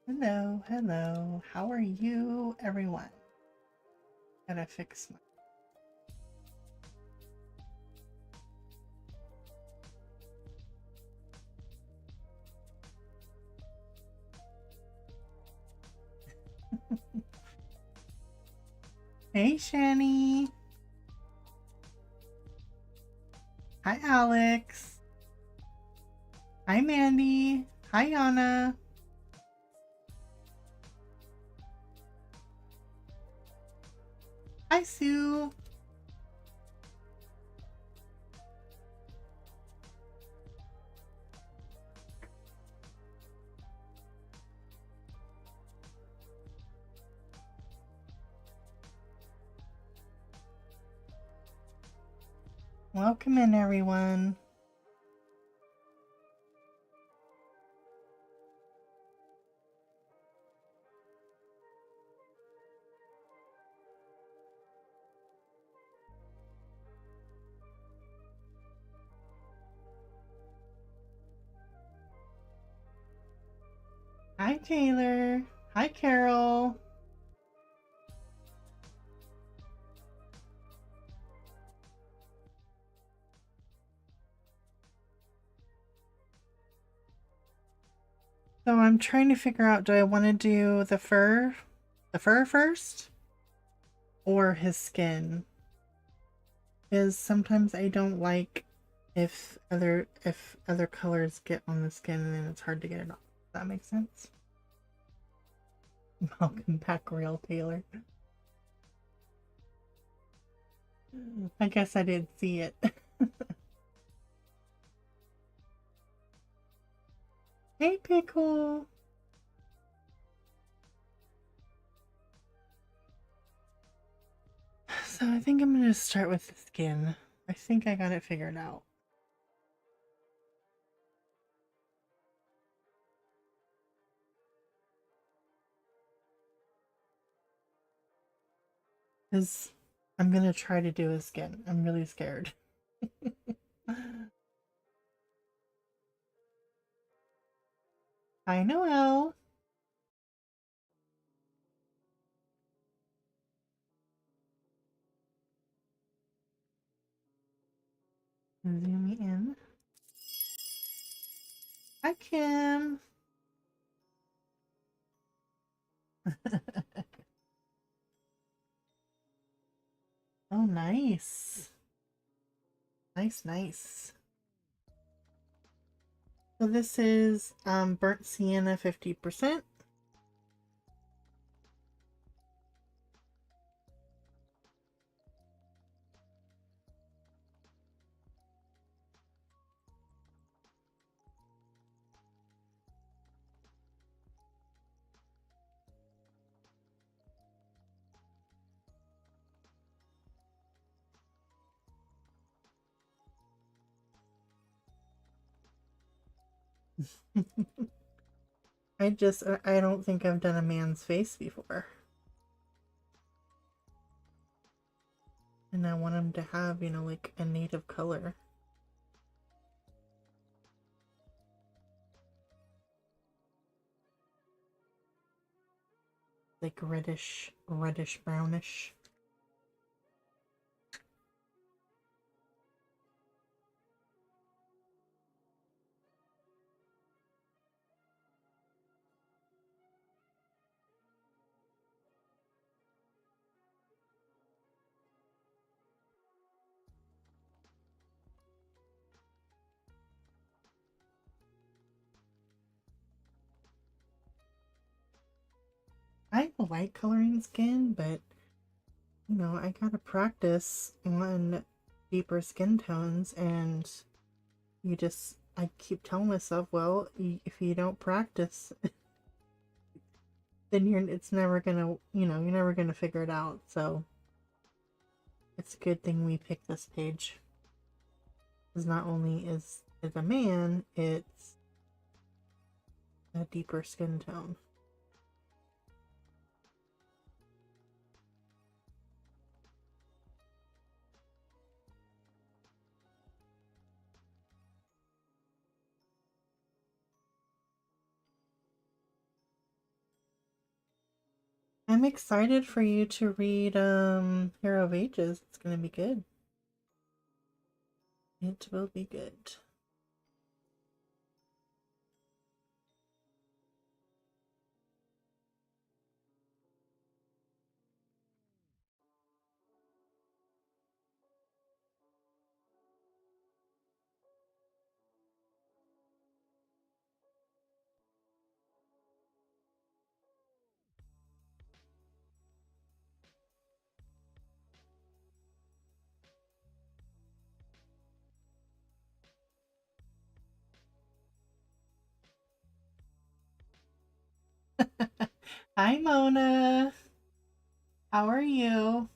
Hello, hello. How are you, everyone? Gotta fix my. Hey, Shani. Hi, Alex. Hi, Mandy. Hi, Yana. Hi, Sue. Welcome in, everyone. Hi, Taylor. Hi, Carol. So I'm trying to figure out, do I want to do the fur first, or his skin? Because sometimes I don't like if other colors get on the skin and then it's hard to get it off. Does that make sense? Welcome back, real Taylor. I guess I didn't see it. Hey, Pickle. So I think I'm gonna start with the skin. I think I got it figured out. Because I'm gonna try to do his skin. I'm really scared. Hi, Noelle. Zoom in. Hi, Kim. Oh, nice. Nice, nice. So this is burnt sienna 50%. I don't think I've done a man's face before. And I want him to have, you know, like a native color. Like reddish brownish. I like coloring skin, but you know, I gotta practice on deeper skin tones, and I keep telling myself, well, if you don't practice, then it's never gonna, you know, you're never gonna figure it out. So it's a good thing we picked this page, because not only is it a man, it's a deeper skin tone. I'm excited for you to read Hero of Ages. It's gonna be good. It will be good. Hi, Mona. How are you?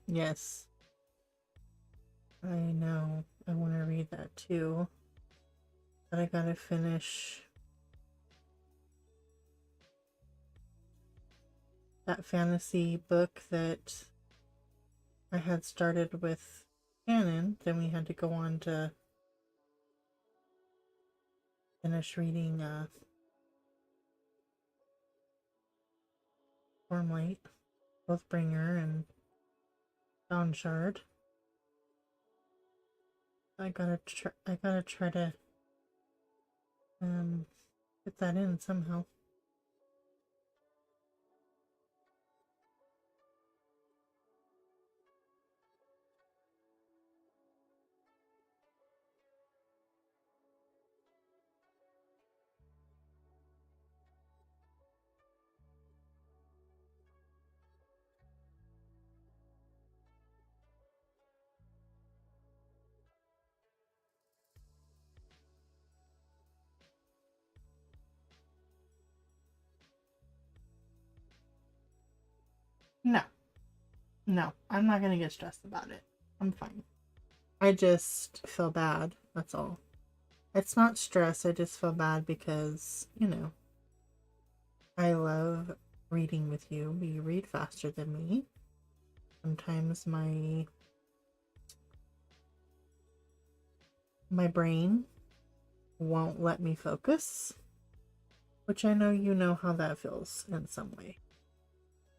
Yes. I know. I want to read that too. But I gotta finish that fantasy book that I had started with Canon. Then we had to go on to finish reading Stormlight, Oathbringer, and Dawn Shard. I gotta try to get that in somehow. No, no, I'm not gonna get stressed about it. I'm fine. I just feel bad. That's all. It's not stress. I just feel bad because, I love reading with you. You read faster than me. Sometimes my brain won't let me focus, which I know you know how that feels in some way.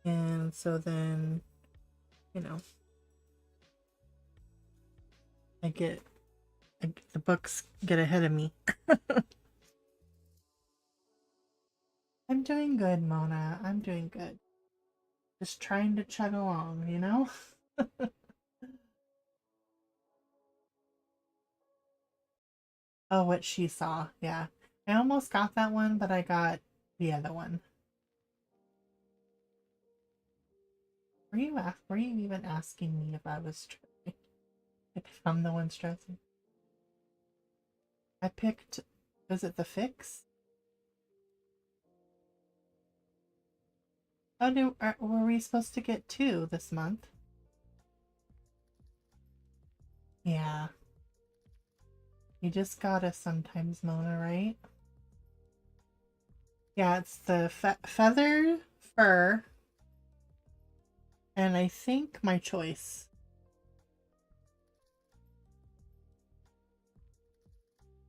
And so then, you know, the books get ahead of me. I'm doing good, Mona. I'm doing good. Just trying to chug along, you know? Oh, what she saw. Yeah. I almost got that one, but I got the other one. Were you even asking me if I was stressing? If I'm the one stressing? I picked, was it the fix? Oh, were we supposed to get two this month? Yeah. You just gotta sometimes, Mona, right? Yeah, it's the feather, fur, and I think my choice.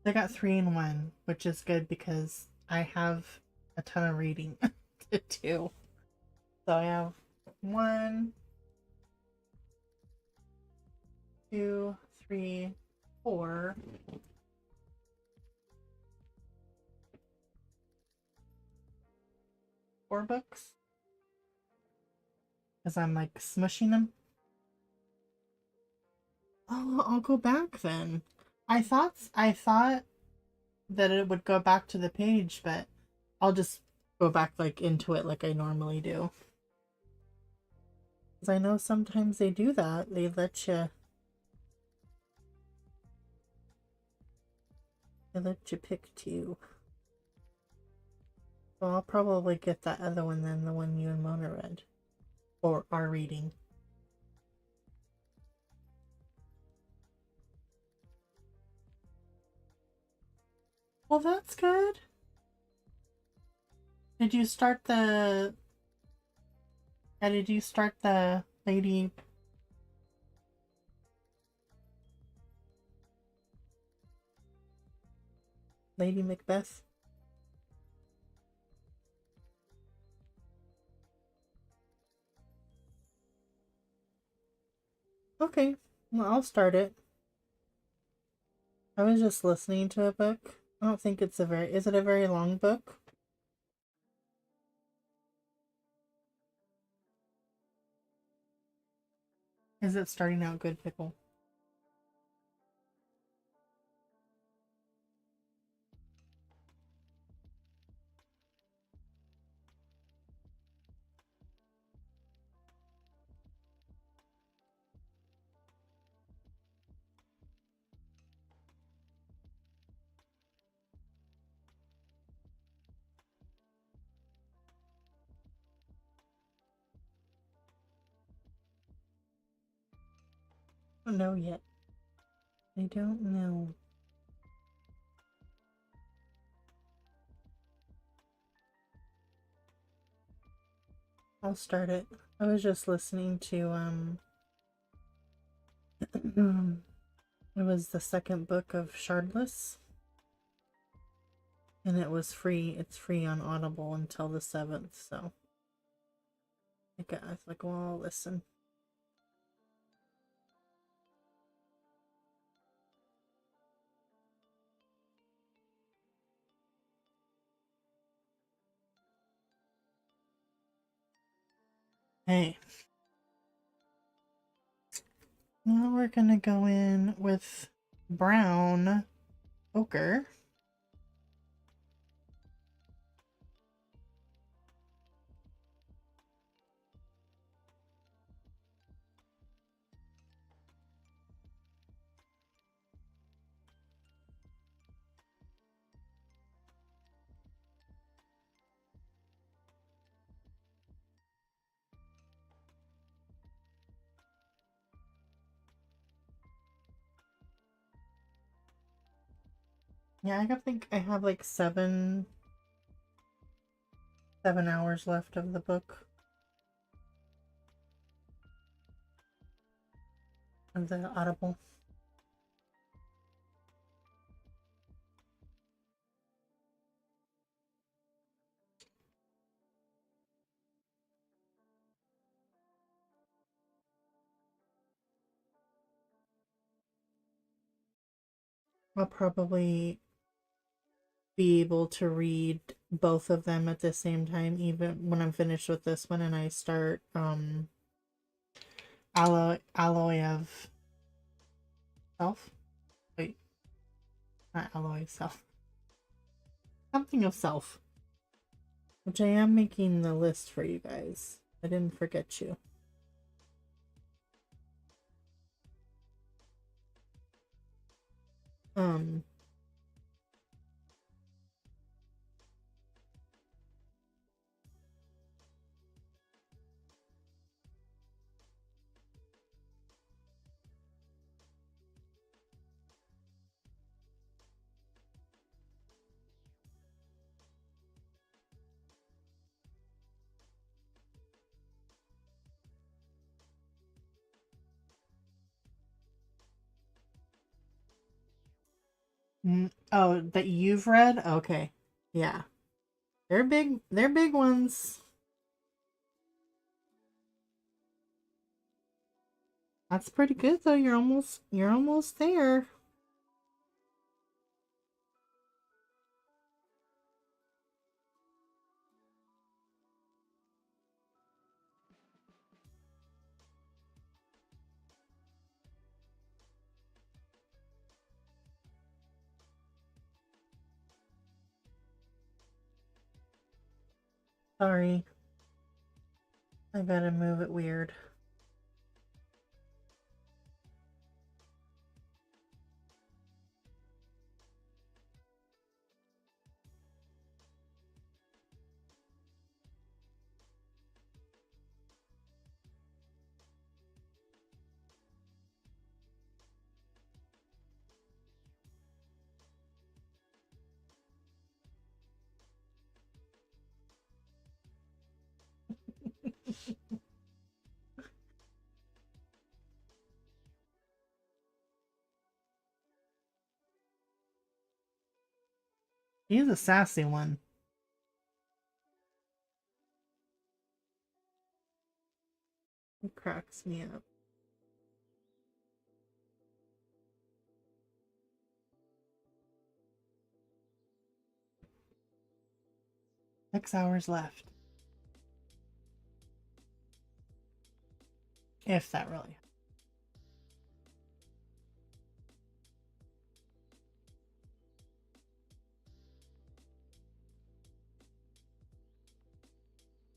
They got 3 in 1, which is good because I have a ton of reading to do. So I have 1, 2, 3, 4. 4 books. Because I'm like smushing them. Oh, I'll go back then. I thought that it would go back to the page, but I'll just go back like into it like I normally do. Because I know sometimes they do that. They let you pick two. So I'll probably get that other one then, the one you and Mona read. Or are reading. Well, that's good. Did you start the Lady Lady Macbeth. Okay, well, I'll start it. I was just listening to a book. I don't think it's a very. Is it a very long book? Is it starting out good, Pickle? I don't know yet. I don't know. I'll start it. I was just listening to it was the second book of Shardless, and it was free. It's free on Audible until the 7th, so I was like, well, I'll listen. Hey. Now we're gonna go in with brown ochre. Yeah, I think I have like 7 hours left of the book. Of the Audible. I'll probably be able to read both of them at the same time, even when I'm finished with this one and I start Alloy of Self. Wait, not Alloy of Self. Something of Self. Which I am making the list for you guys. I didn't forget you. Um oh, that you've read? Okay. Yeah. They're big ones. That's pretty good though. You're almost there. Sorry. I gotta move it weird. He's a sassy one. He cracks me up. Six hours left. If that really.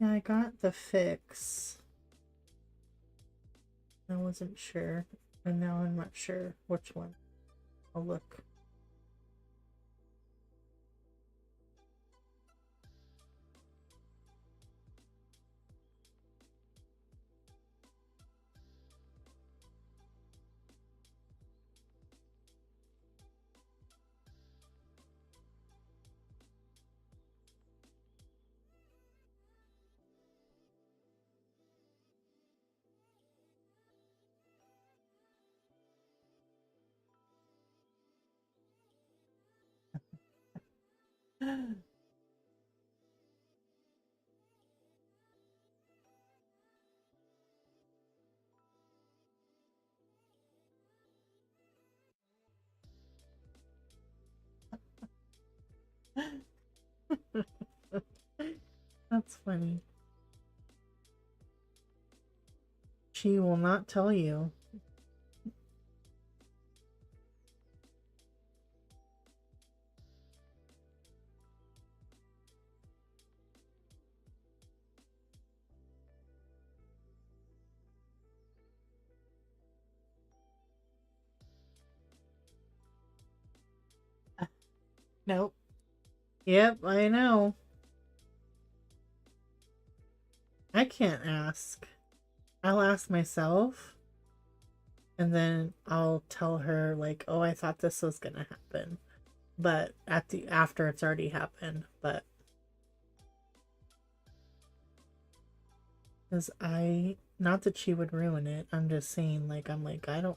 Yeah, I got the fix. I wasn't sure. And now I'm not sure which one. I'll look. That's funny. She will not tell you. Nope. Yep, I know. I can't ask. I'll ask myself and then I'll tell her like, "Oh, I thought this was going to happen." But after it's already happened, but cuz not that she would ruin it. I'm just saying like I don't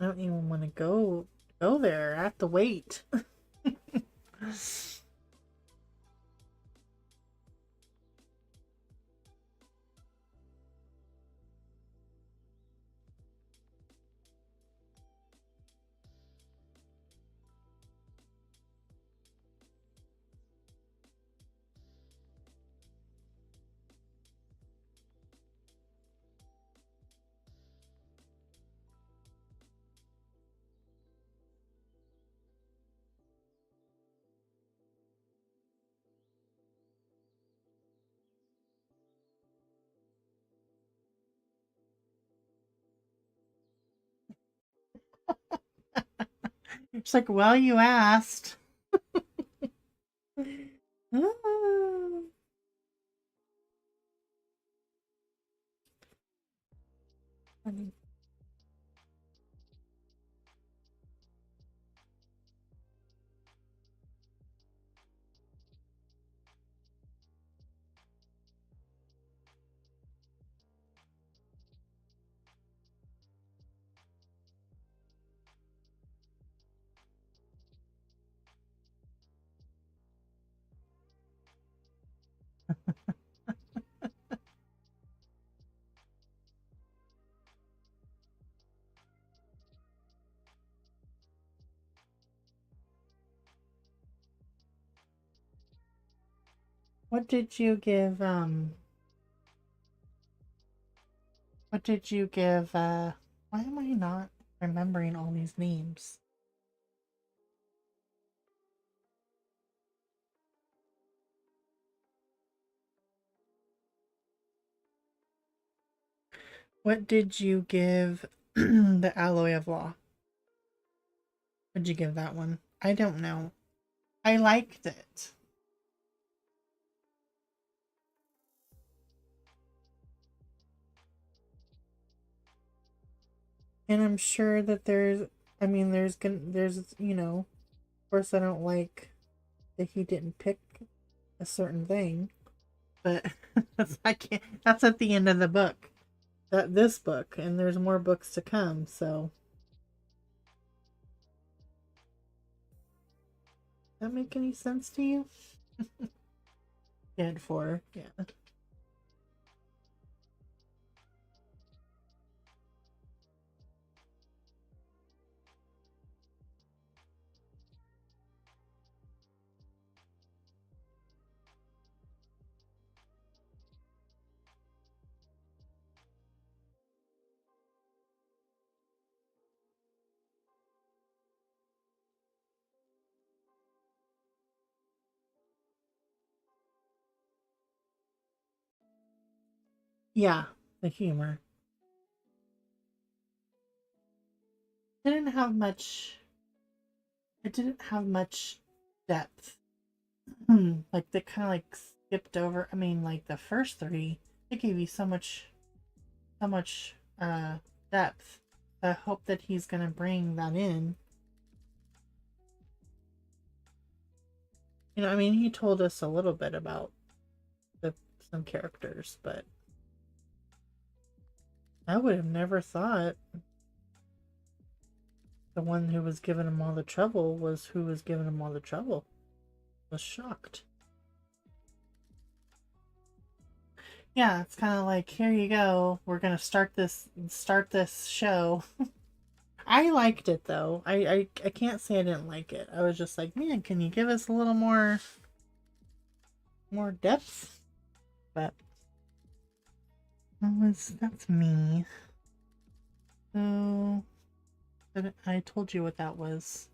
even want to go there. I have to wait. It's like, "Well, you asked." Ah. Funny. What did you give what did you give why am I not remembering all these names? What did you give the Alloy of Law? Would you give that one? I don't know. I liked it. And I'm sure that I mean there's, of course I don't like that he didn't pick a certain thing, but I can't that's at the end of the book. This book, and there's more books to come, so That make any sense to you? Dead 4, yeah. Yeah, the humor. Didn't have much it didn't have much depth. Like they kind of like skipped over. I mean, like the first three, they gave you so much depth. I hope that he's gonna bring that in. You know, I mean, he told us a little bit about the some characters, but I would have never thought the one who was giving him all the trouble was who was giving him all the trouble. I was shocked. Yeah, it's kind of like, here you go. We're gonna start this show. I liked it though. I can't say I didn't like it. I was just like, man, can you give us a little more depth? But that's me. So I told you what that was.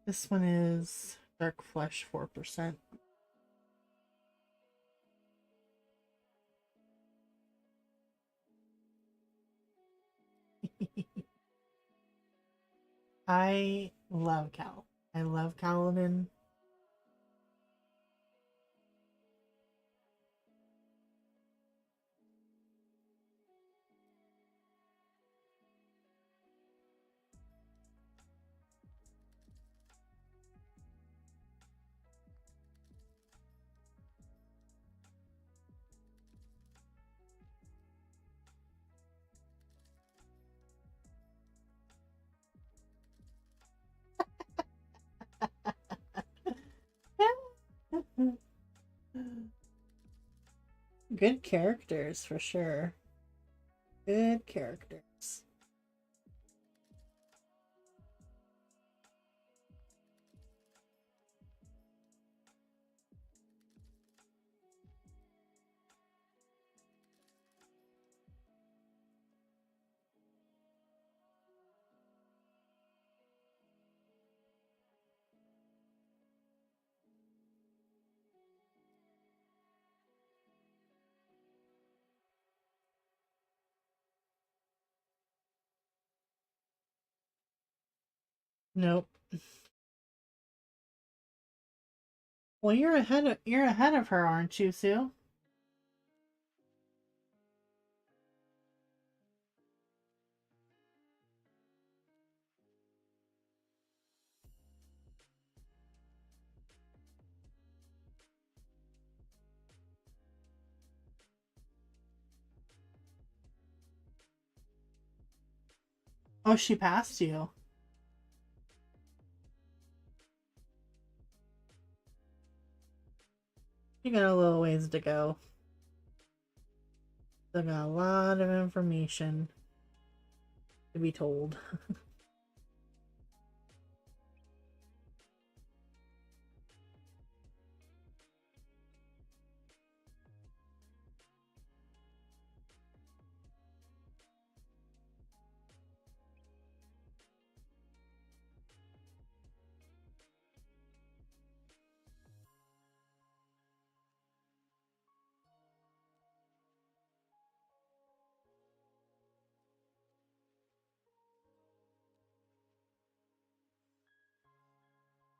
This one is dark flesh 4%. I love Cal. I love Kaladin. Good characters for sure. Good characters. Nope. Well, you're ahead of her, aren't you, Sue? Oh, she passed you. You got a little ways to go. Still got a lot of information to be told.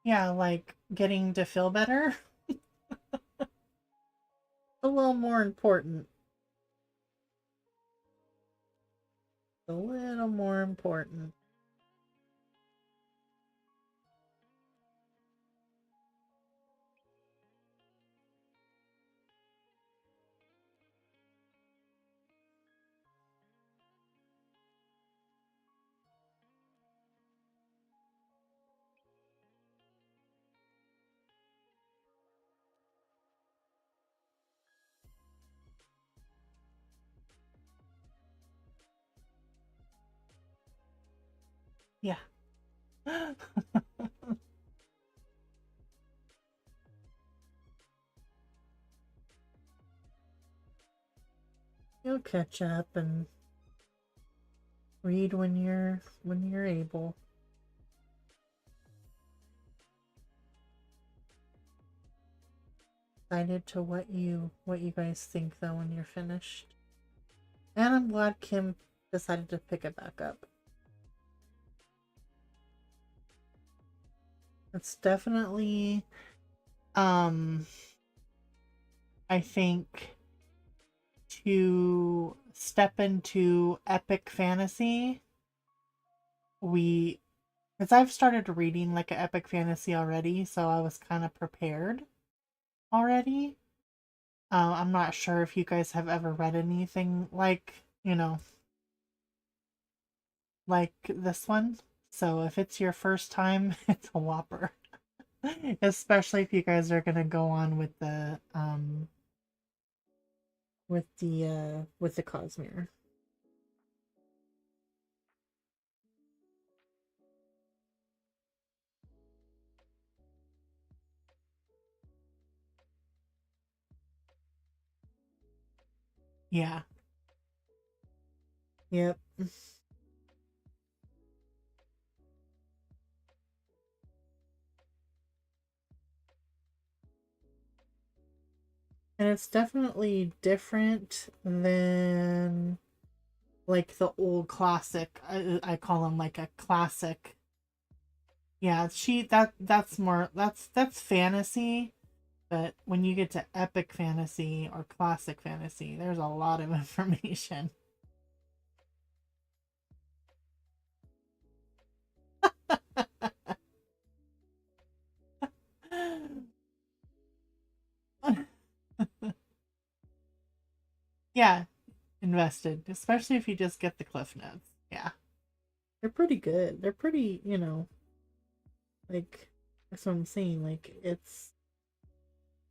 Yeah, like getting to feel better. A little more important. A little more important. Yeah. You'll catch up and read when you're able. Excited to what you guys think though when you're finished. And I'm glad Kim decided to pick it back up. It's definitely um I think to step into epic fantasy, we because I've started reading like an epic fantasy already, so I was kind of prepared already. I'm not sure if you guys have ever read anything like this one. So if it's your first time, it's a whopper. Especially if you guys are gonna go on with the Cosmere. Yeah. Yep. And it's definitely different than like the old classic. I call them like a classic. Yeah, that's more that's fantasy, but when you get to epic fantasy or classic fantasy, there's a lot of information. Yeah, invested, especially if you just get the cliff notes. Yeah. They're pretty good. They're pretty, like that's what I'm saying. Like it's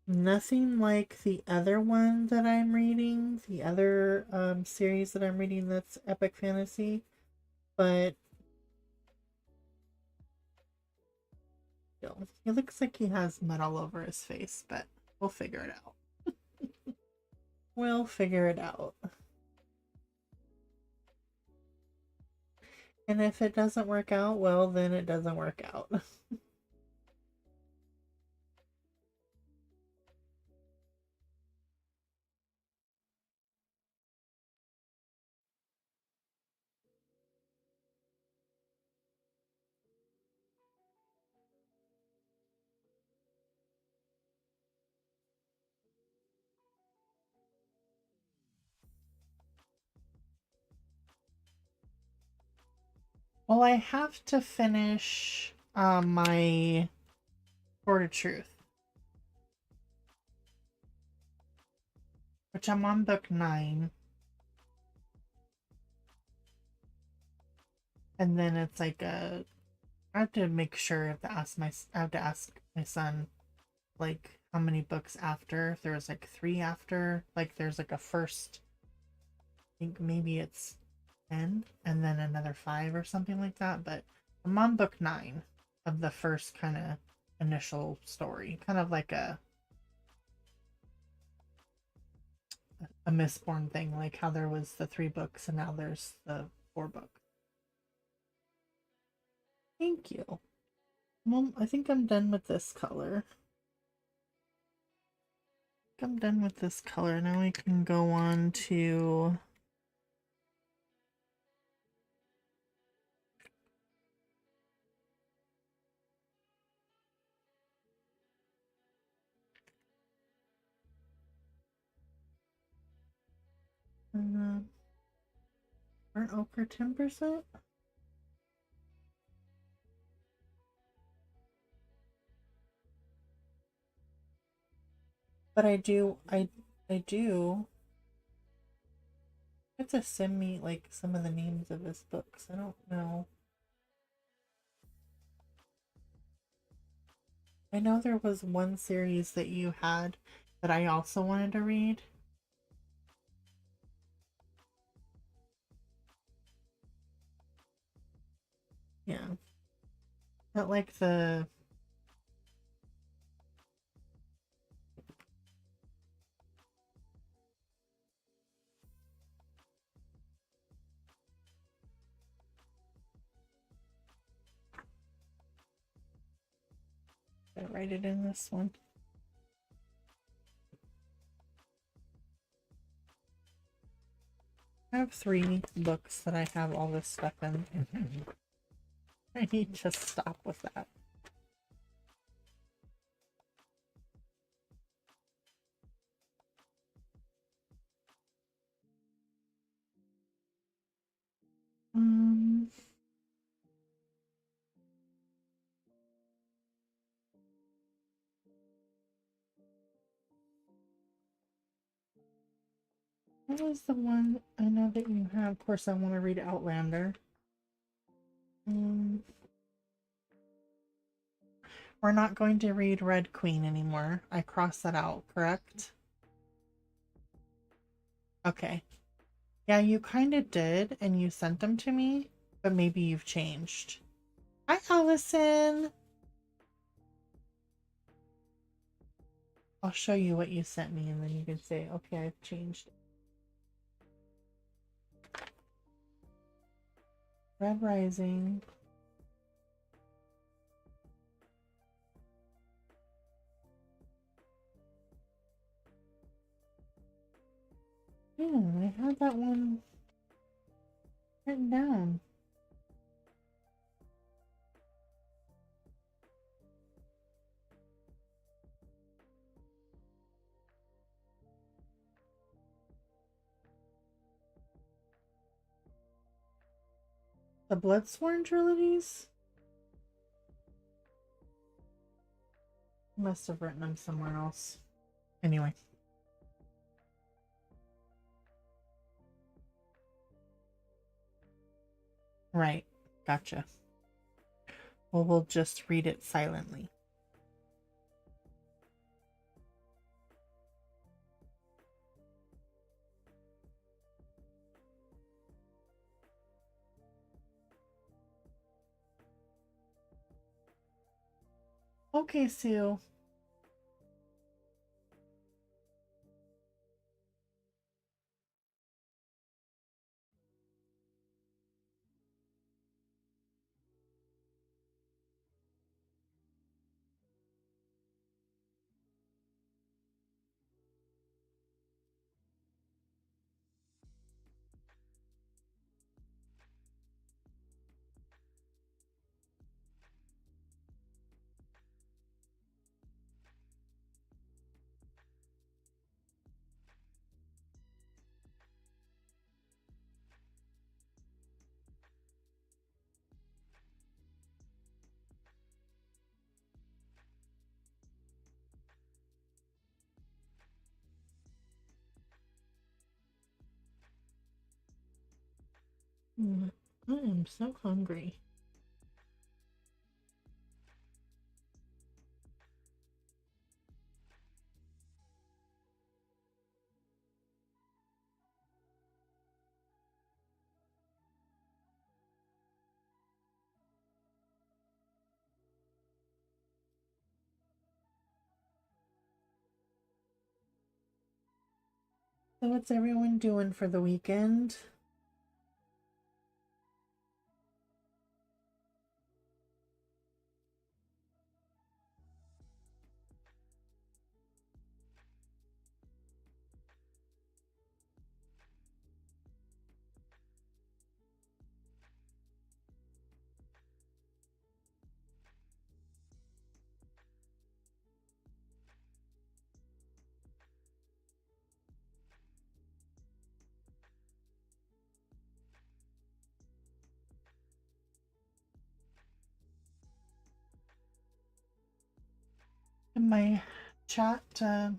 nothing like the other one that I'm reading, the other series that I'm reading that's epic fantasy, but still, he looks like he has mud all over his face, but we'll figure it out. We'll figure it out. And if it doesn't work out, well, then it doesn't work out. Well, I have to finish my Sword of Truth, which I'm on book 9. And then it's like I have to make sure to ask I have to ask my son like how many books after. If there's like 3 after, like there's like a first, I think maybe it's 10 and then another 5 or something like that. But I'm on book 9 of the first kind of initial story, kind of like a Mistborn thing, like how there was the 3 books and now there's the 4 books. Thank you. Well, I think I'm done with this color. I'm done with this color. Now we can go on to burnt ochre 10%. But I do. You have to send me like some of the names of his books. I don't know. I know there was one series that you had that I also wanted to read. Yeah. But like the I write it in this one. I have 3 books that I have all this stuff in. I need to stop with that. What was the one I know that you have? Of course, I want to read Outlander. We're not going to read Red Queen anymore. I crossed that out, correct? Okay. Yeah, you kind of did, and you sent them to me, but maybe you've changed. Hi, Allison! I'll show you what you sent me, and then you can say, okay, I've changed it. Red Rising. Yeah, I had that one written down. The Bloodsworn trilogies? Must have written them somewhere else. Anyway. Right. Gotcha. Well, we'll just read it silently. Okay, Sue. I am so hungry. So what's everyone doing for the weekend? Did my chat go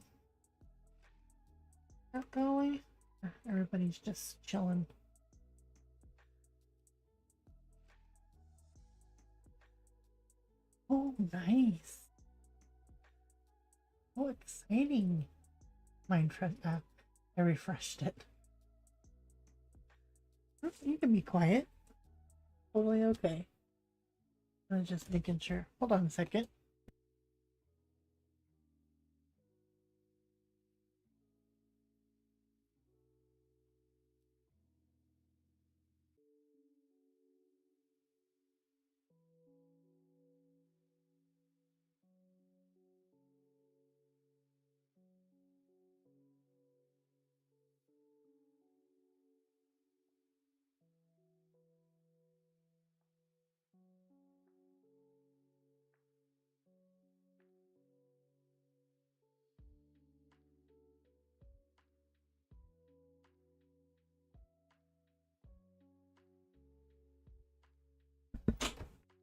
away? Everybody's just chilling. Oh, nice. Oh, exciting. I refreshed it. You can be quiet. Totally okay. I'm just making sure. Hold on a second.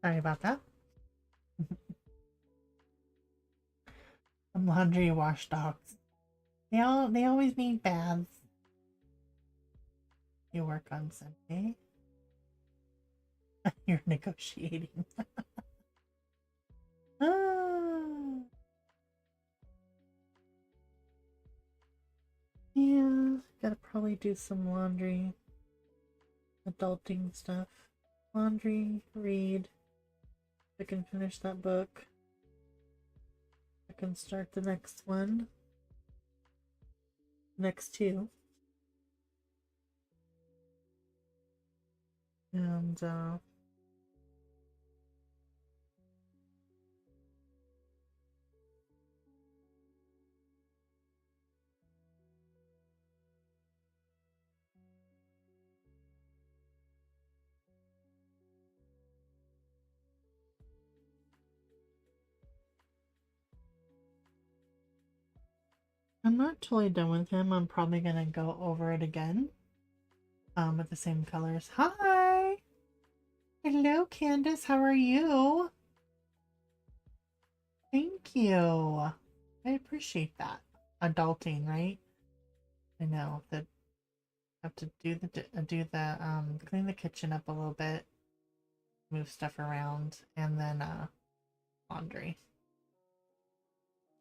Sorry about that. Some laundry wash dogs. They always need baths. You work on Sunday. You're negotiating. Ah. Yeah, gotta probably do some laundry. Adulting stuff. Laundry, read. I can finish that book. I can start the next one. Next two. And I'm not totally done with him. I'm probably gonna go over it again. With the same colors. Hi! Hello, Candace. How are you? Thank you. I appreciate that. Adulting, right? I know that I have to do the clean the kitchen up a little bit, move stuff around, and then laundry.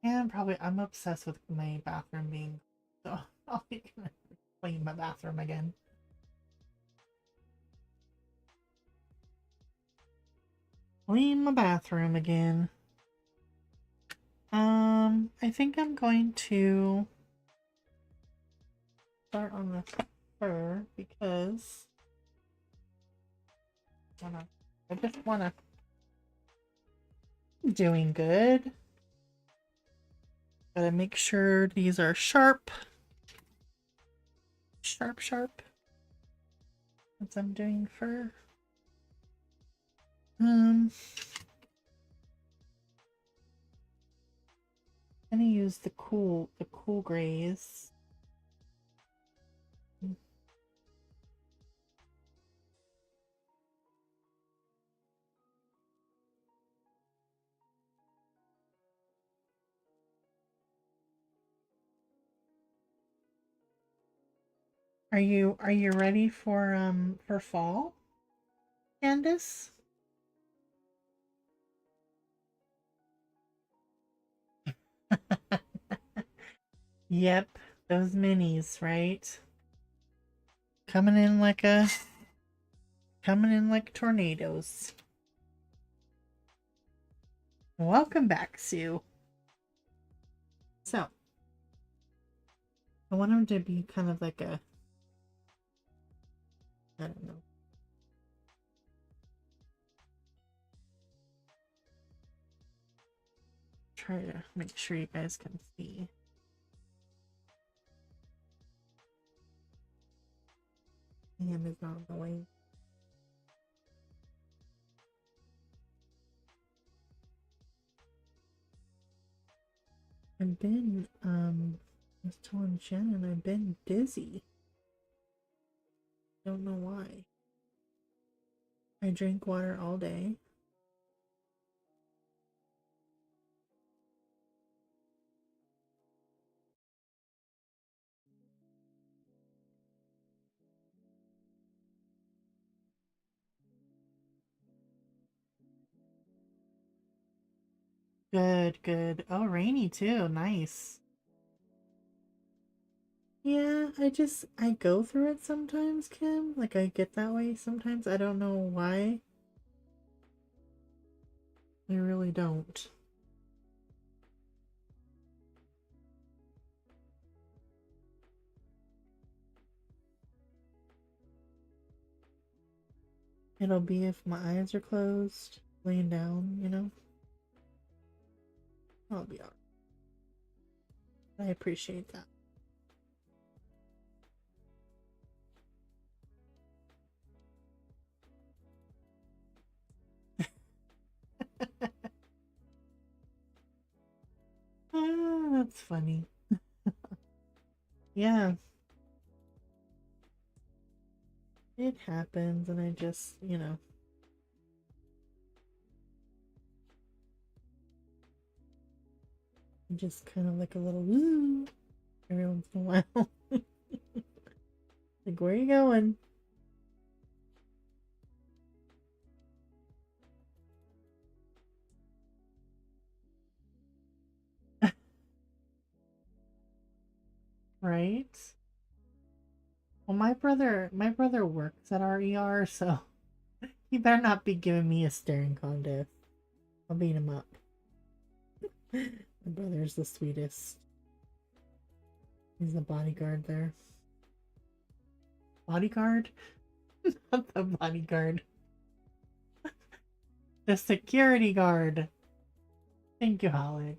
And probably I'm obsessed with my bathroom being so I'll be gonna clean my bathroom again. Clean my bathroom again. I think I'm going to start on the fur because I just wanna doing good. Gotta make sure these are sharp. Sharp. Since I'm doing fur. I'm gonna use the cool grays. Are you ready for fall, Candace? Yep, those minis, right? Coming in like tornadoes. Welcome back, Sue. So, I want them to be kind of like a, I don't know. Try to make sure you guys can see. Hand is not going. I've been, I was telling Shannon I've been dizzy. Don't know why. I drink water all day. Good. Oh, rainy too. Nice. Yeah, I go through it sometimes, Kim. Like I get that way sometimes. I don't know why. I really don't. It'll be if my eyes are closed, laying down, you know? I'll be alright. I appreciate that. Ah, that's funny. Yeah, it happens, and I just, just kind of like a little woo every once in a while. Like, where are you going? Right? Well, my brother works at our ER, so he better not be giving me a staring contest. I'll beat him up. My brother's the sweetest. He's the bodyguard there. Bodyguard? Not the bodyguard. The security guard. Thank you, Holly.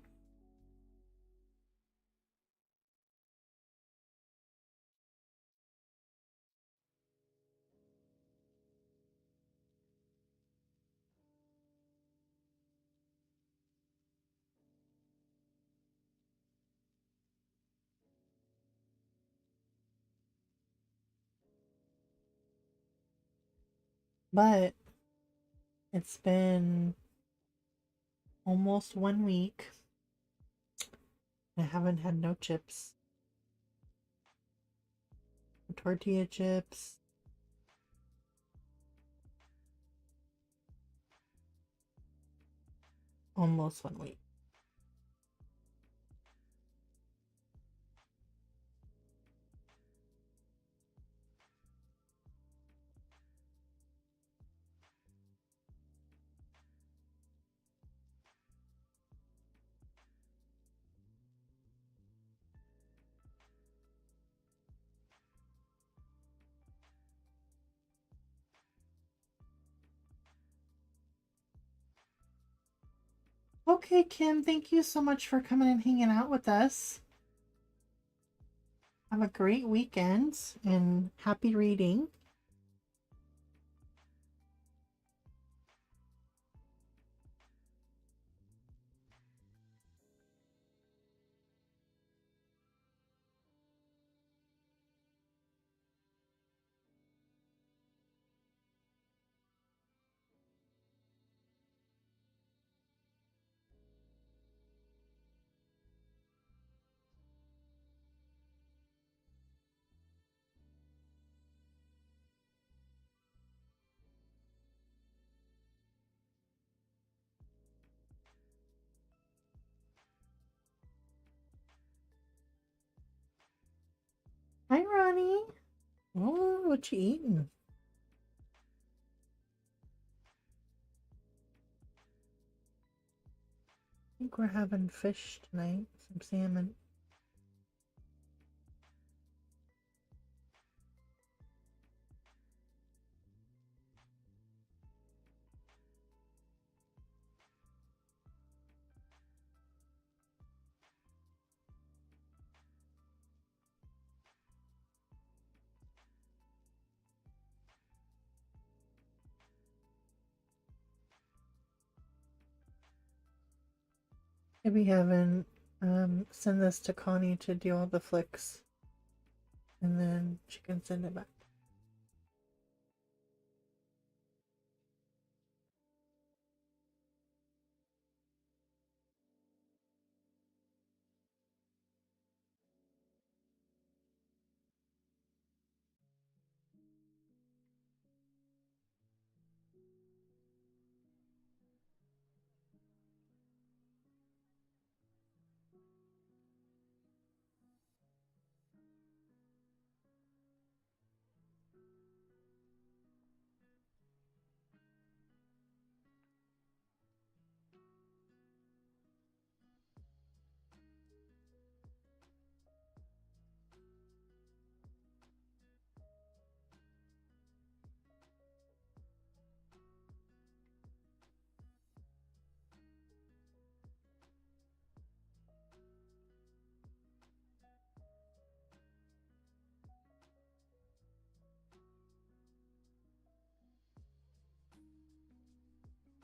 But it's been almost 1 week. I haven't had no chips. Tortilla chips. Almost 1 week. Okay, Kim, thank you so much for coming and hanging out with us. Have a great weekend and happy reading. Hi, Ronnie. Oh, what you eating? I think we're having fish tonight, some salmon. Maybe having send this to Connie to do all the flicks, and then she can send it back.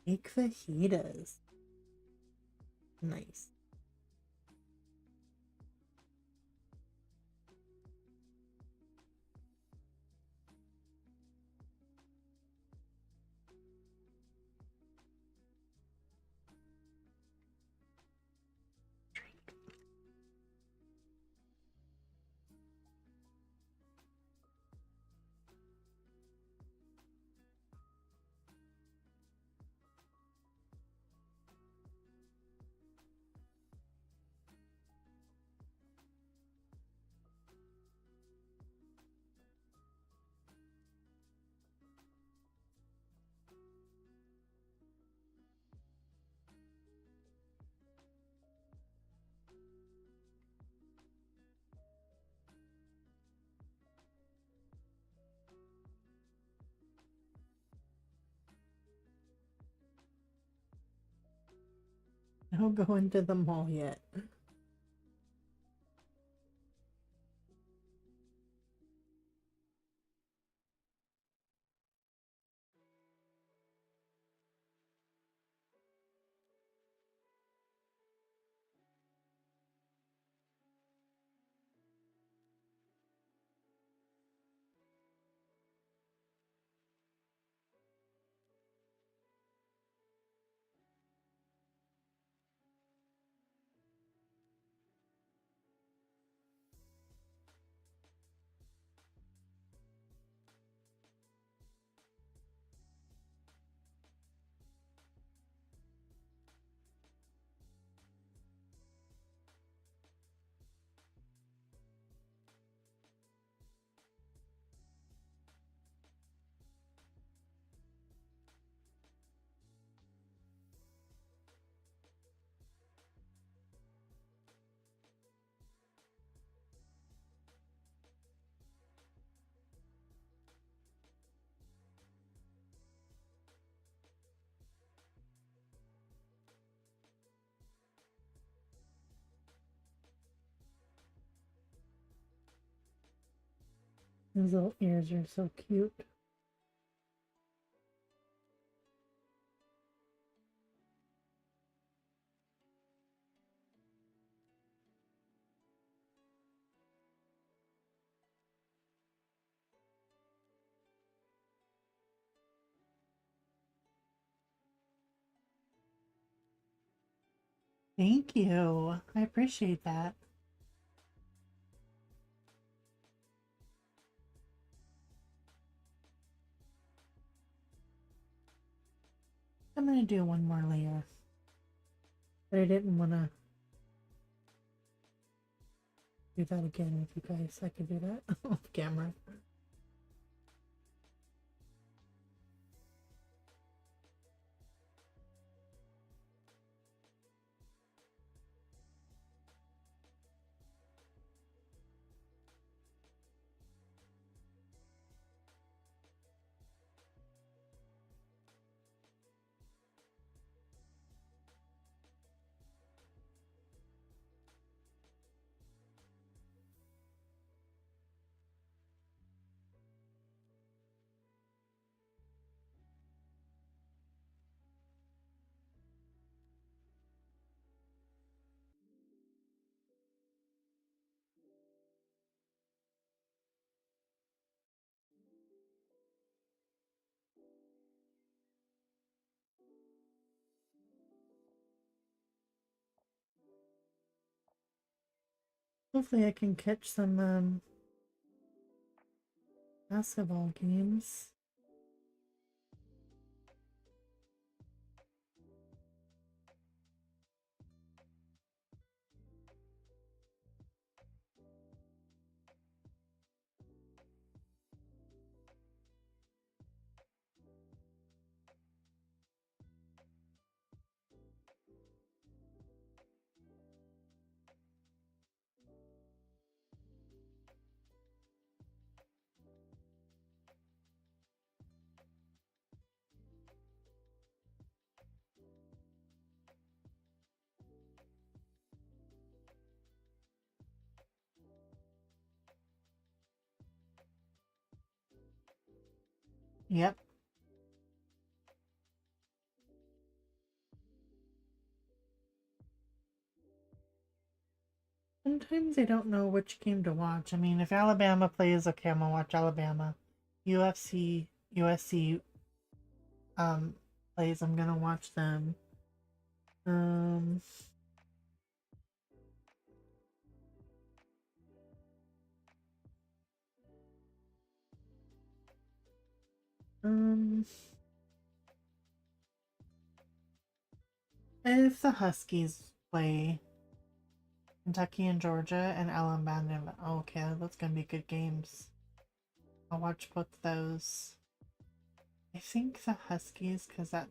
Make fajitas. Nice. Don't go into the mall yet. His little ears are so cute. Thank you. I appreciate that. I'm gonna do one more layer. But I didn't want to do that again with you guys. I could do that off camera. Hopefully I can catch some basketball games. Yep. sometimes I don't know which game to watch. I mean, if Alabama plays, okay, I'm gonna watch Alabama. USC um plays, I'm gonna watch them. Um um if the Huskies play Kentucky and Georgia and Alabama, okay, that's gonna be good games. I'll watch both those. I think the Huskies, because that's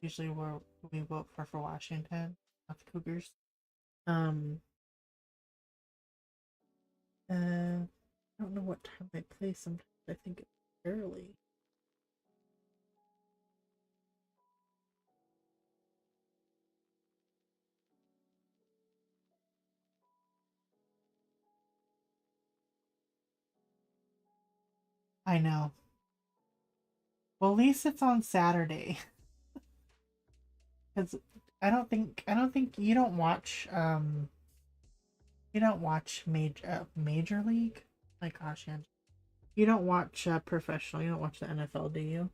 usually where we vote for Washington, not the Cougars. Um, I don't know what time they play. Sometimes I think it's early. I know. Well, at least it's on Saturday, because I don't think you don't watch Major League. Like gosh, yeah. You don't watch professional. You don't watch the NFL, do you?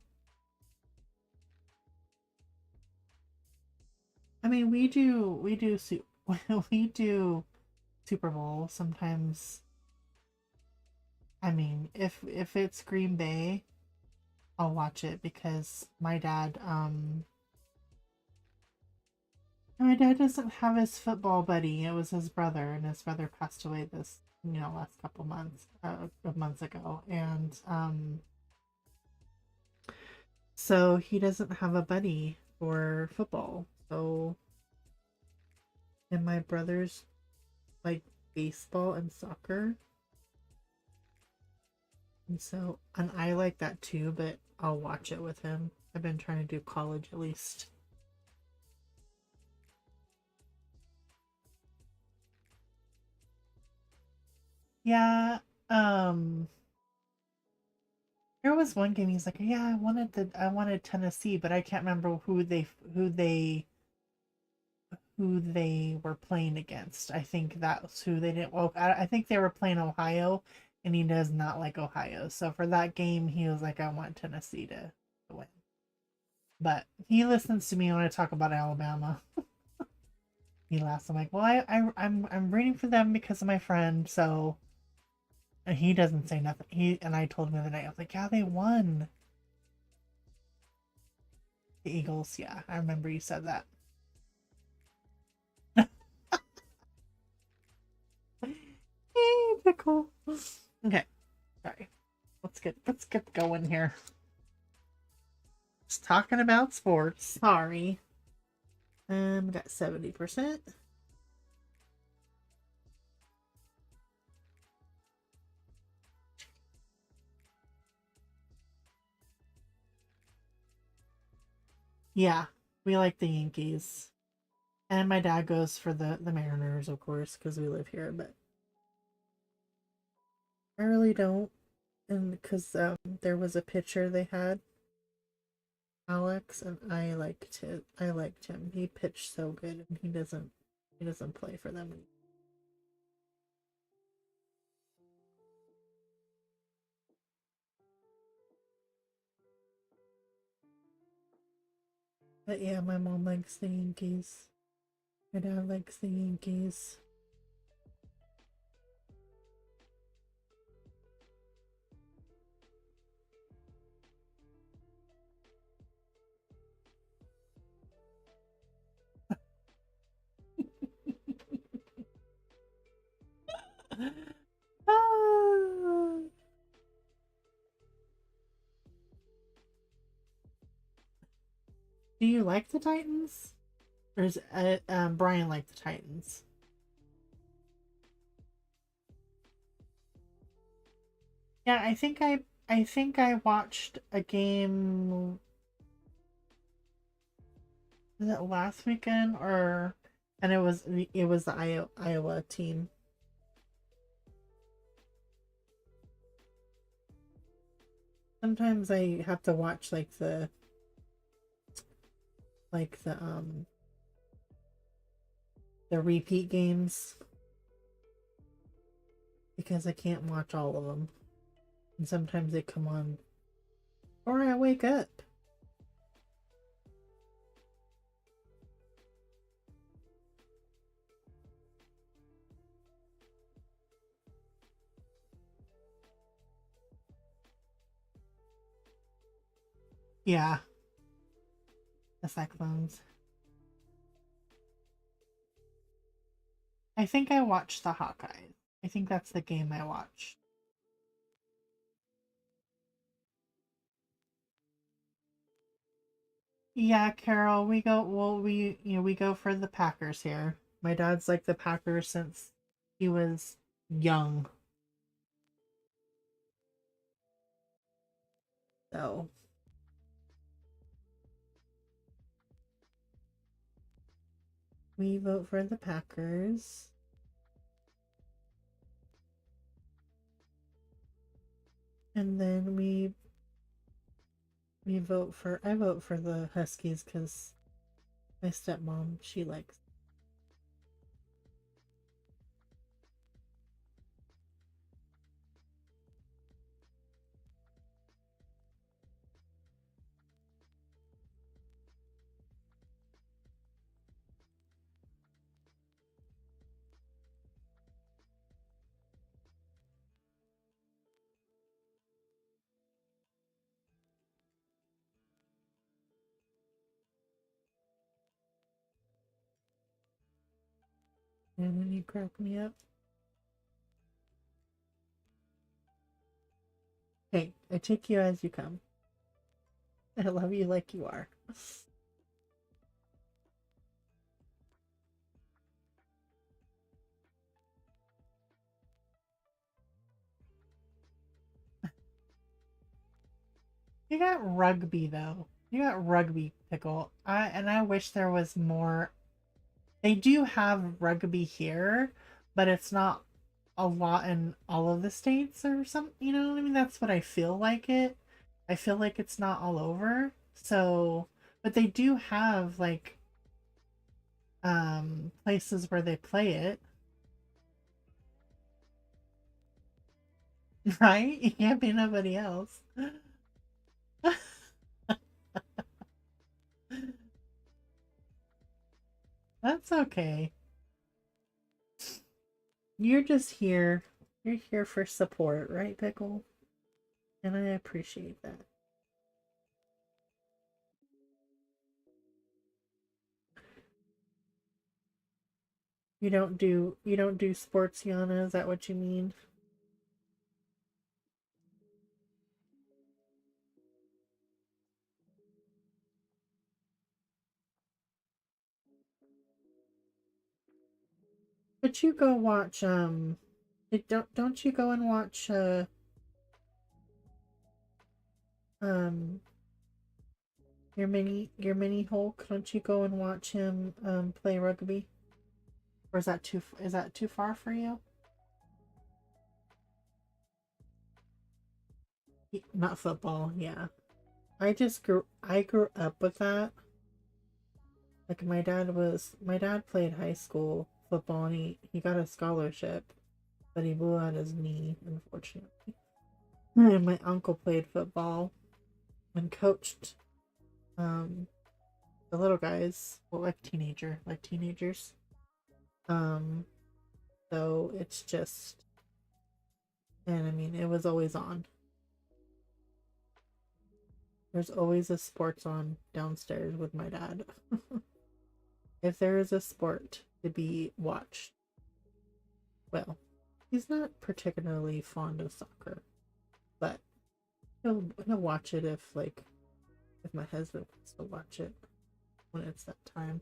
I mean, we do Super Bowl sometimes. I mean, if it's Green Bay, I'll watch it because my dad doesn't have his football buddy. It was his brother, and his brother passed away this last couple months of months ago, and so he doesn't have a buddy for football. So and my brother's like baseball and soccer. And I like that too, but I'll watch it with him. I've been trying to do college at least. Yeah, um, there was one game he's like, yeah, I wanted Tennessee, but I can't remember who they were playing against. I think that's who they didn't. Well, I think they were playing Ohio, and he does not like Ohio. So for that game, he was like, I want Tennessee to win. But he listens to me when I talk about Alabama. He laughs. I'm like, well, I'm rooting for them because of my friend. So, and he doesn't say nothing. I told him the other night. I was like, yeah, they won. The Eagles. Yeah, I remember you said that. Hey, pickle. Okay, sorry. Let's get going here. Just talking about sports. Sorry. Got 70%. Yeah, we like the Yankees. And my dad goes for the Mariners, of course, because we live here. But I really don't, and because there was a pitcher they had, Alex, and I liked it. I liked him. He pitched so good, and he doesn't play for them anymore. But yeah, my mom likes the Yankees. My dad likes the Yankees. Ah. Do you like the Titans? Or does Brian like the Titans? Yeah, I think I watched a game. Was it last weekend or and it was the Iowa team. Sometimes I have to watch like the repeat games. because I can't watch all of them. And sometimes they come on or I wake up. Yeah, the Cyclones. I think I watched the Hawkeyes. I think that's the game I watched. Yeah, Carol, we go for the Packers here. My dad's like the Packers since he was young. So, we vote for the Packers. And then I vote for the Huskies cuz my stepmom, she likes. And then you crack me up. Hey, I take you as you come. I love you like you are. You got rugby though. You got rugby, Pickle. I wish there was more. They do have rugby here, but it's not a lot in all of the states or something. You know what I mean? That's what I feel like it. I feel like it's not all over. So, but they do have like places where they play it, right? You can't be nobody else. That's okay. You're just here. You're here for support, right, Pickle? And I appreciate that. You don't do sports, Yana, is that what you mean? But you go watch don't you go and watch um your mini Hulk? Don't you go and watch him play rugby? Or is that too far for you? Not football, yeah. I grew up with that. Like my dad played high school football and he got a scholarship, but he blew out his knee, unfortunately. And my uncle played football and coached um the little guys, well like teenagers. Um so it's just and I mean it was always on. There's always a sports on downstairs with my dad. If there is a sport to be watched, well, he's not particularly fond of soccer, but he'll watch it if my husband wants to watch it when it's that time.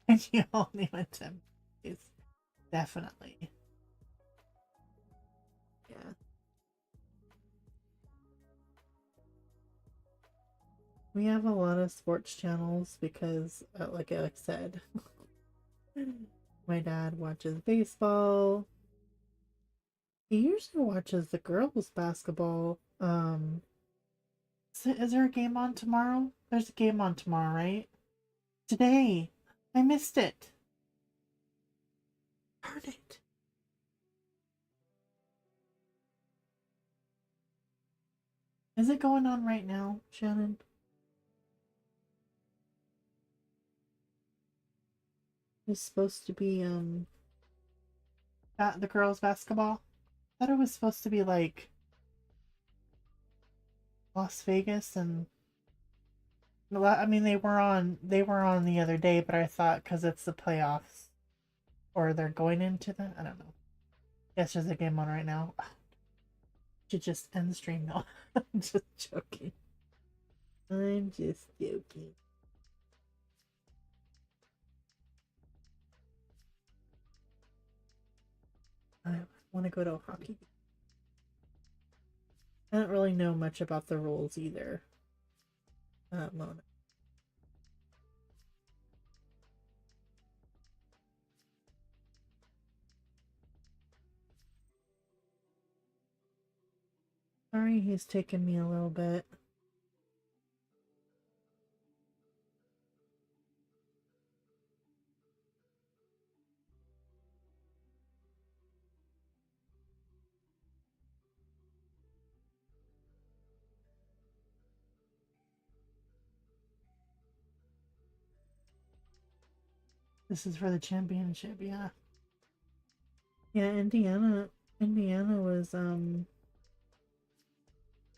And you only went to movies. Definitely. Yeah. We have a lot of sports channels because, like I said, my dad watches baseball. He usually watches the girls' basketball. Is there a game on tomorrow? There's a game on tomorrow, right? Today. I missed it. Darn it. Is it going on right now, Shannon? It's supposed to be the girls' basketball. I thought it was supposed to be like Las Vegas and I mean they were on the other day, but I thought because it's the playoffs or they're going into the I don't know. Yes, there's a game on right now. Should just end the stream now. I'm just joking. I'm just joking. I want to go to a hockey game. I don't really know much about the rules either. Mona. Sorry, he's taken me a little bit. This is for the championship, yeah. Yeah, Indiana was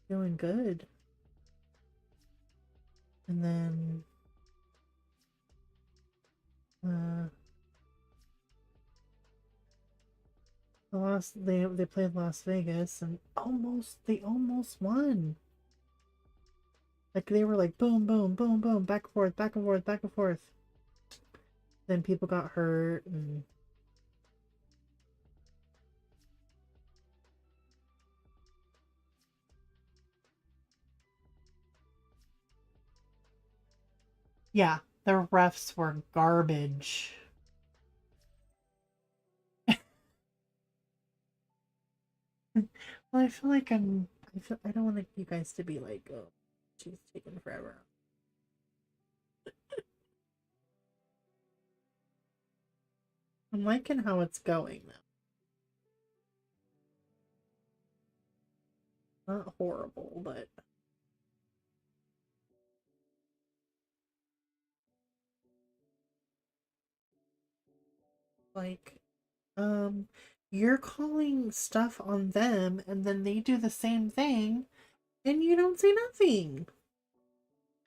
doing good. And then uh they played Las Vegas and they almost won. Like they were like boom, boom, boom, boom, back and forth, back and forth, back and forth. Then people got hurt and yeah, the refs were garbage. Well, I feel like I don't want you guys to be like, oh, she's taking forever. I'm liking how it's going though. Not horrible, but like you're calling stuff on them and then they do the same thing and you don't say nothing.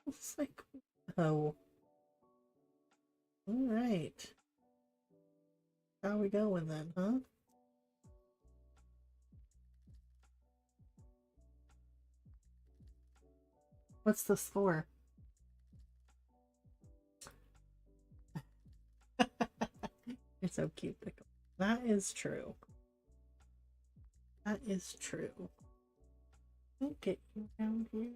It's like, oh, all right. How we going then, huh? What's the score? You're so cute, Pickle. That is true. That is true. I'll get you down here.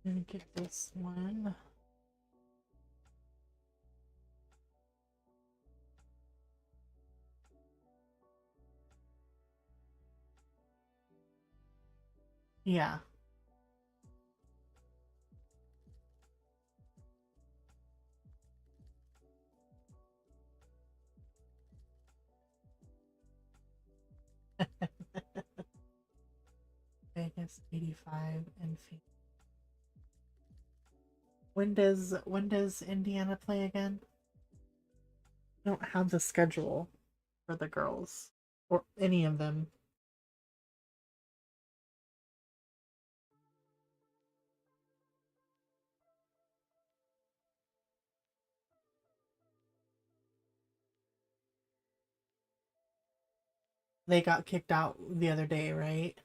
Gonna get this one. Yeah. Vegas 85 and Phoenix. When does Indiana play again? I don't have the schedule for the girls or any of them. They got kicked out the other day, right?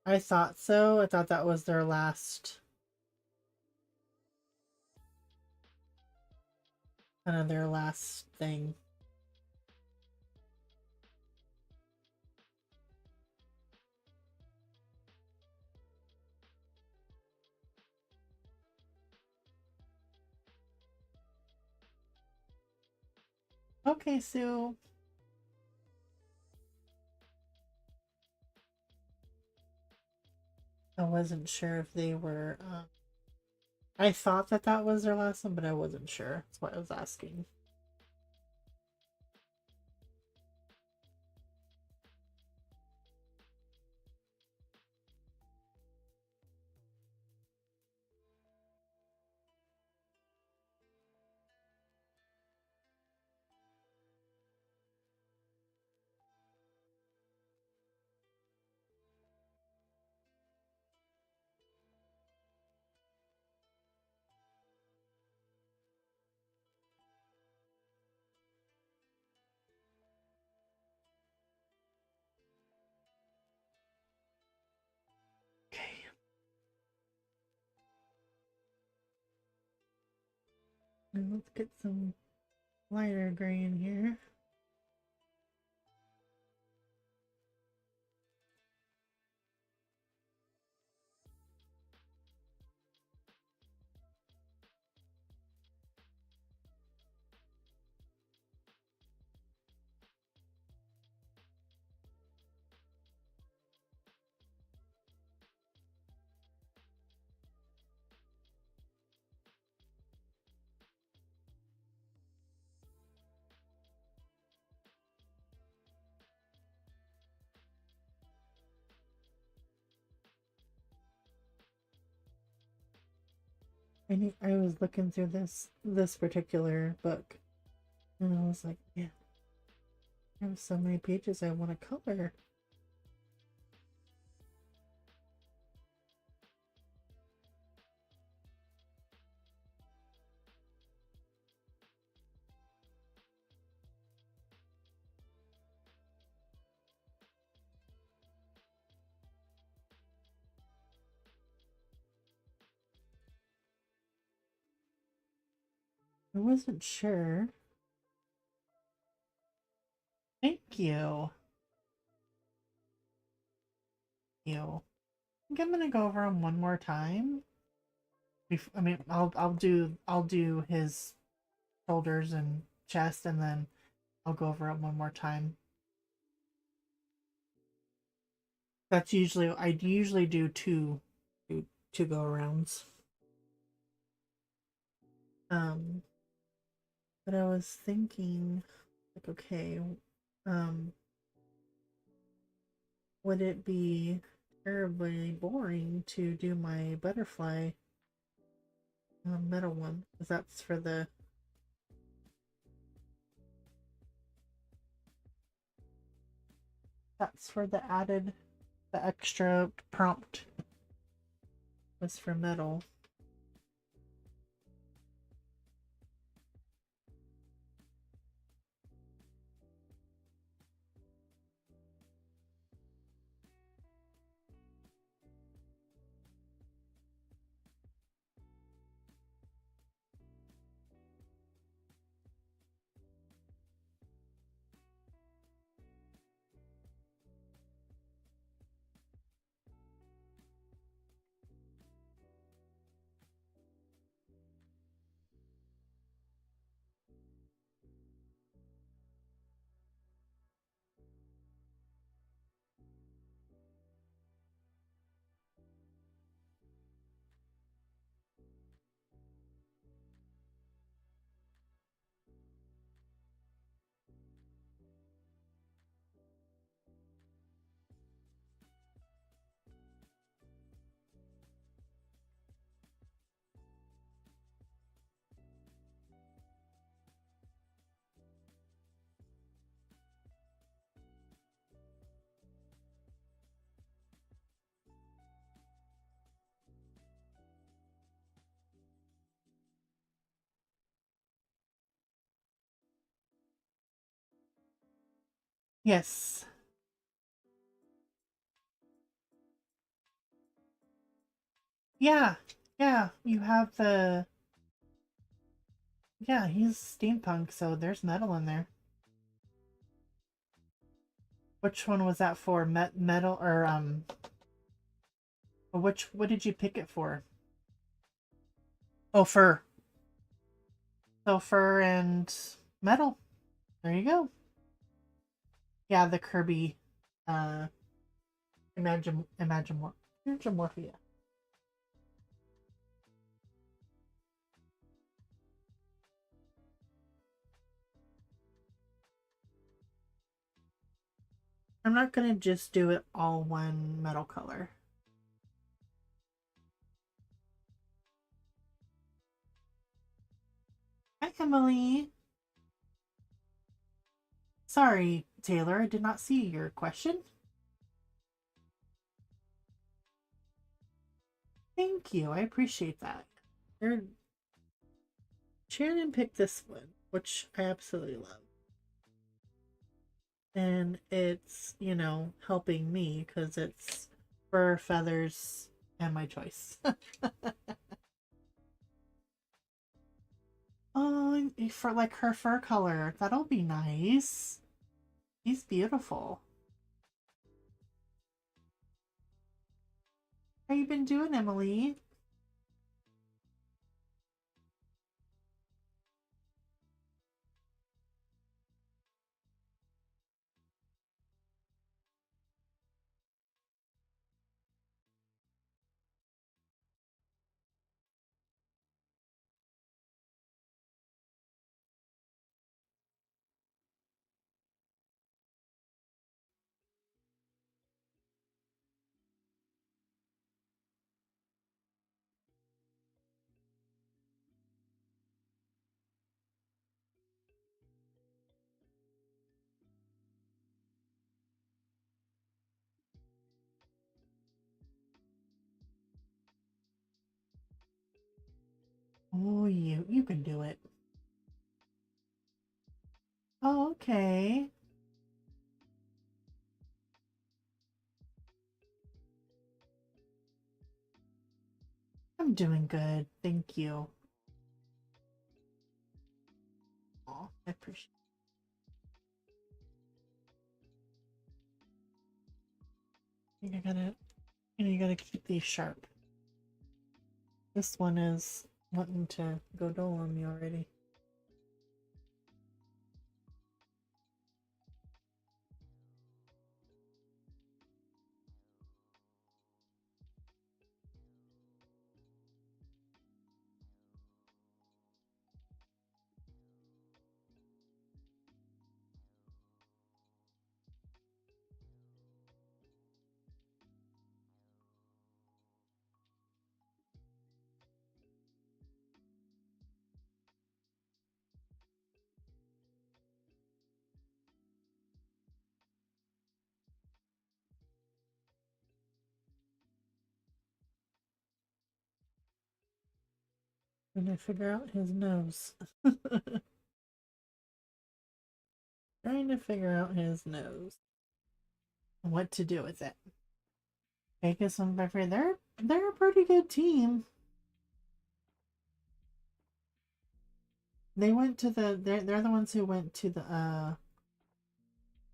I thought so. I thought that was their last, kind of their last thing. Okay, Sue. I wasn't sure if they were. I thought that that was their last one, but I wasn't sure. That's why I was asking. Okay. And let's get some lighter gray in here. I was looking through this particular book, and I was like, yeah, I have so many pages I want to color. I wasn't sure. Thank you. You. I think I'm gonna go over them one more time. I mean, I'll do his shoulders and chest, and then I'll go over it one more time. That's usually I usually do two go arounds. Um, but I was thinking, like, okay, um, would it be terribly boring to do my butterfly metal one? Because that's for the extra prompt was for metal. Yes. Yeah, yeah, you have the. Yeah, he's steampunk, so there's metal in there. Which one was that for? Metal or what did you pick it for? Oh, fur. So fur and metal. There you go. Yeah, the Kirby uh Imagimorphia. I'm not gonna just do it all one metal color. Hi, Emily. Sorry, Taylor, I did not see your question. Thank you, I appreciate that. Shannon picked this one, which I absolutely love. And it's, helping me because it's fur, feathers, and my choice. Oh, for like her fur color. That'll be nice. He's beautiful. How you been doing, Emily? Oh, you can do it. Oh, okay. I'm doing good. Thank you. Oh, I appreciate it. You gotta keep these sharp. This one is wanting to go dull on me already. Trying to figure out his nose. Trying to figure out his nose. What to do with it. Vegas and Beverly, they're a pretty good team. They went to they're the ones who went to the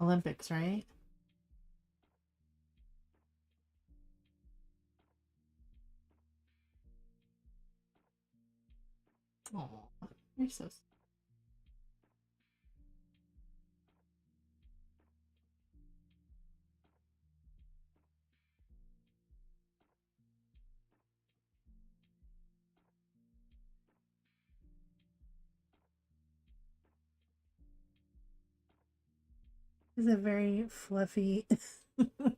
Olympics, right? Oh, you're so. He's a very fluffy,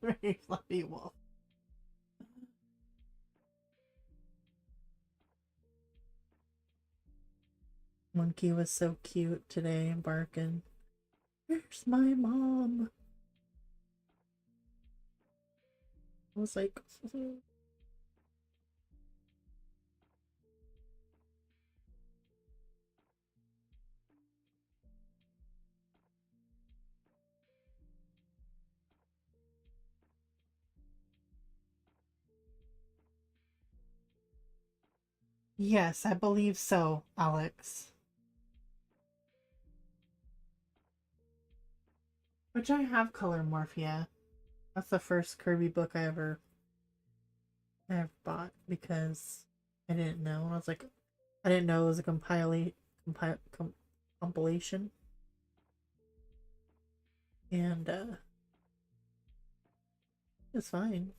very fluffy wolf. Monkey was so cute today, barking. Where's my mom? I was like, Yes, I believe so, Alex. Which I have Color Morphia. That's the first Kirby book I ever bought because I didn't know. I was like, I didn't know it was a compilation, and it's fine.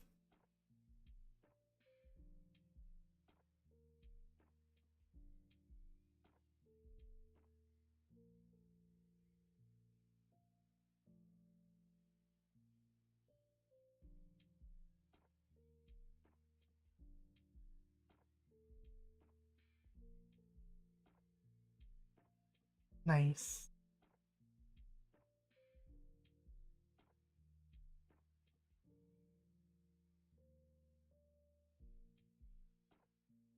Nice.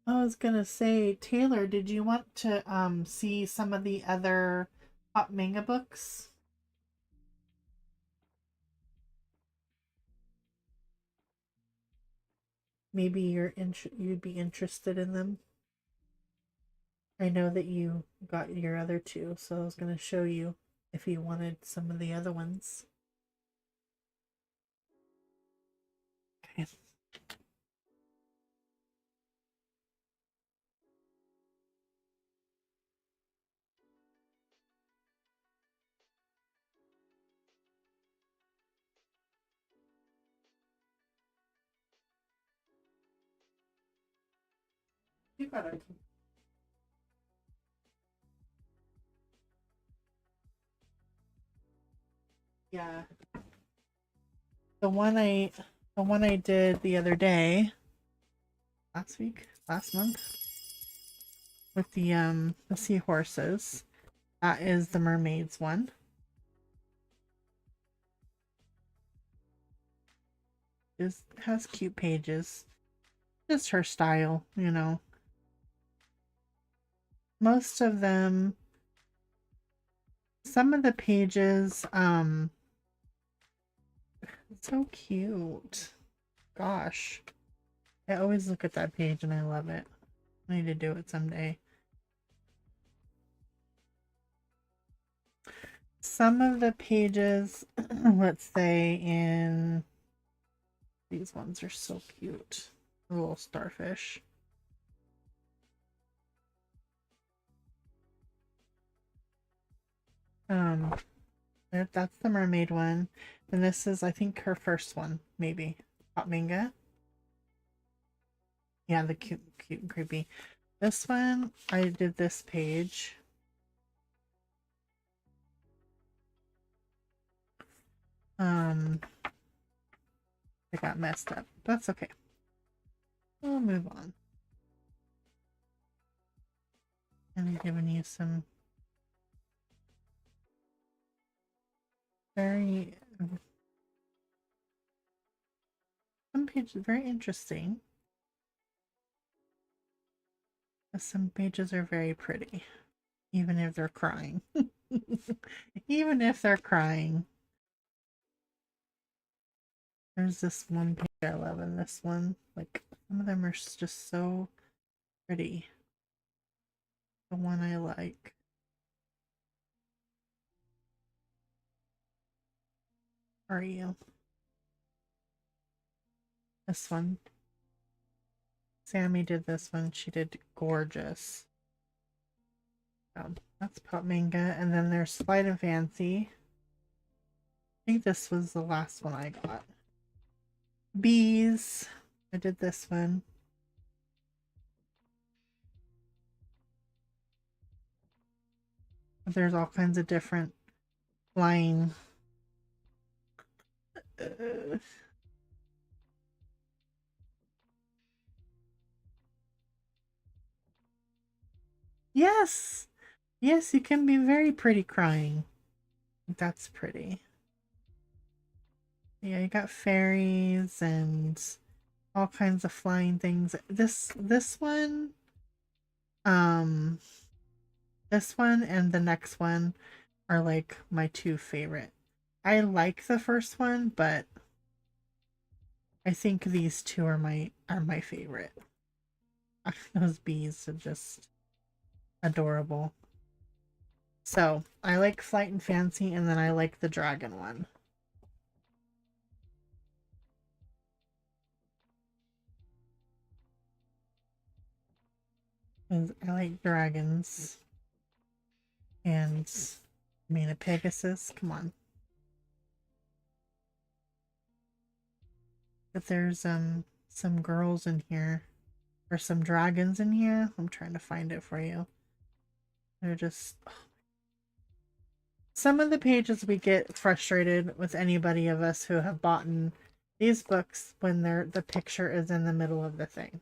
I was gonna say, Taylor, did you want to see some of the other hot manga books? Maybe you'd be interested in them. I know that you got your other two, so I was gonna show you if you wanted some of the other ones. Okay. You got it. Yeah. The one I did the other day, last week, last month, with the seahorses. That is the mermaids one. It has cute pages. Just her style, you know. Most of them, some of the pages, so cute. Gosh. I always look at that page and I love it. I need to do it someday. Some of the pages, let's say in these ones are so cute. A little starfish. Um, that's the mermaid one. And this is, I think, her first one, maybe. Hot manga. Yeah, the cute and creepy. This one, I did this page. It got messed up. That's okay. We'll move on. And I'm giving you some very some pages very interesting. Some pages are very pretty, even if they're crying. Even if they're crying. There's this one page I love in this one. Like, some of them are just so pretty. The one I like. Are you? This one. Sammy did this one. She did gorgeous. That's Pop Manga. And then there's Sleight of Fancy. I think this was the last one I got. Bees. I did this one. There's all kinds of different flying. Yes. Yes, you can be very pretty crying. That's pretty. Yeah, you got fairies and all kinds of flying things. Um this one and the next one are like my two favorite. I like the first one, but I think these two are my favorite. Those bees are just adorable. So I like Flight and Fancy, and then I like the dragon one. 'Cause I like dragons. And I mean a Pegasus, come on. But there's some girls in here. Or some dragons in here. I'm trying to find it for you. They're just some of the pages we get frustrated with anybody of us who have bought these books when the picture is in the middle of the thing.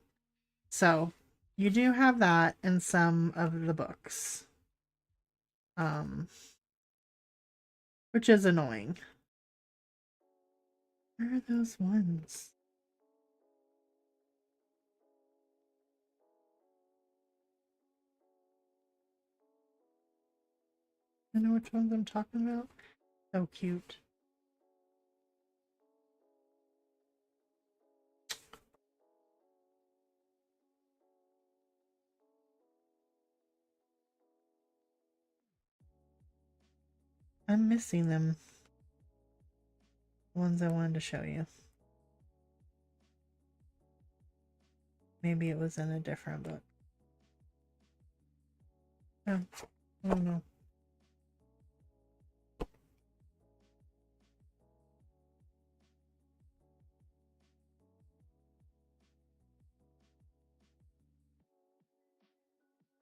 So you do have that in some of the books. Which is annoying. Where are those ones? I know which ones I'm talking about. So cute. I'm missing them. The ones I wanted to show you. Maybe it was in a different book. Oh, I don't know.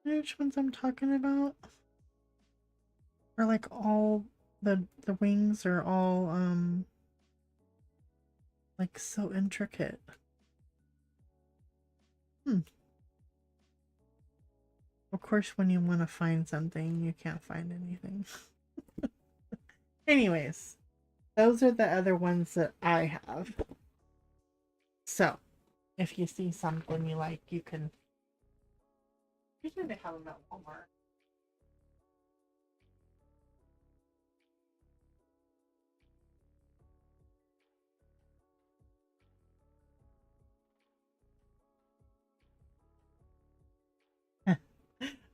Which ones I'm talking about? Are like all the wings are all like so intricate. Of course, when you want to find something, you can't find anything. Anyways, those are the other ones that I have. So, if you see something you like, you can. Usually they have them at Walmart.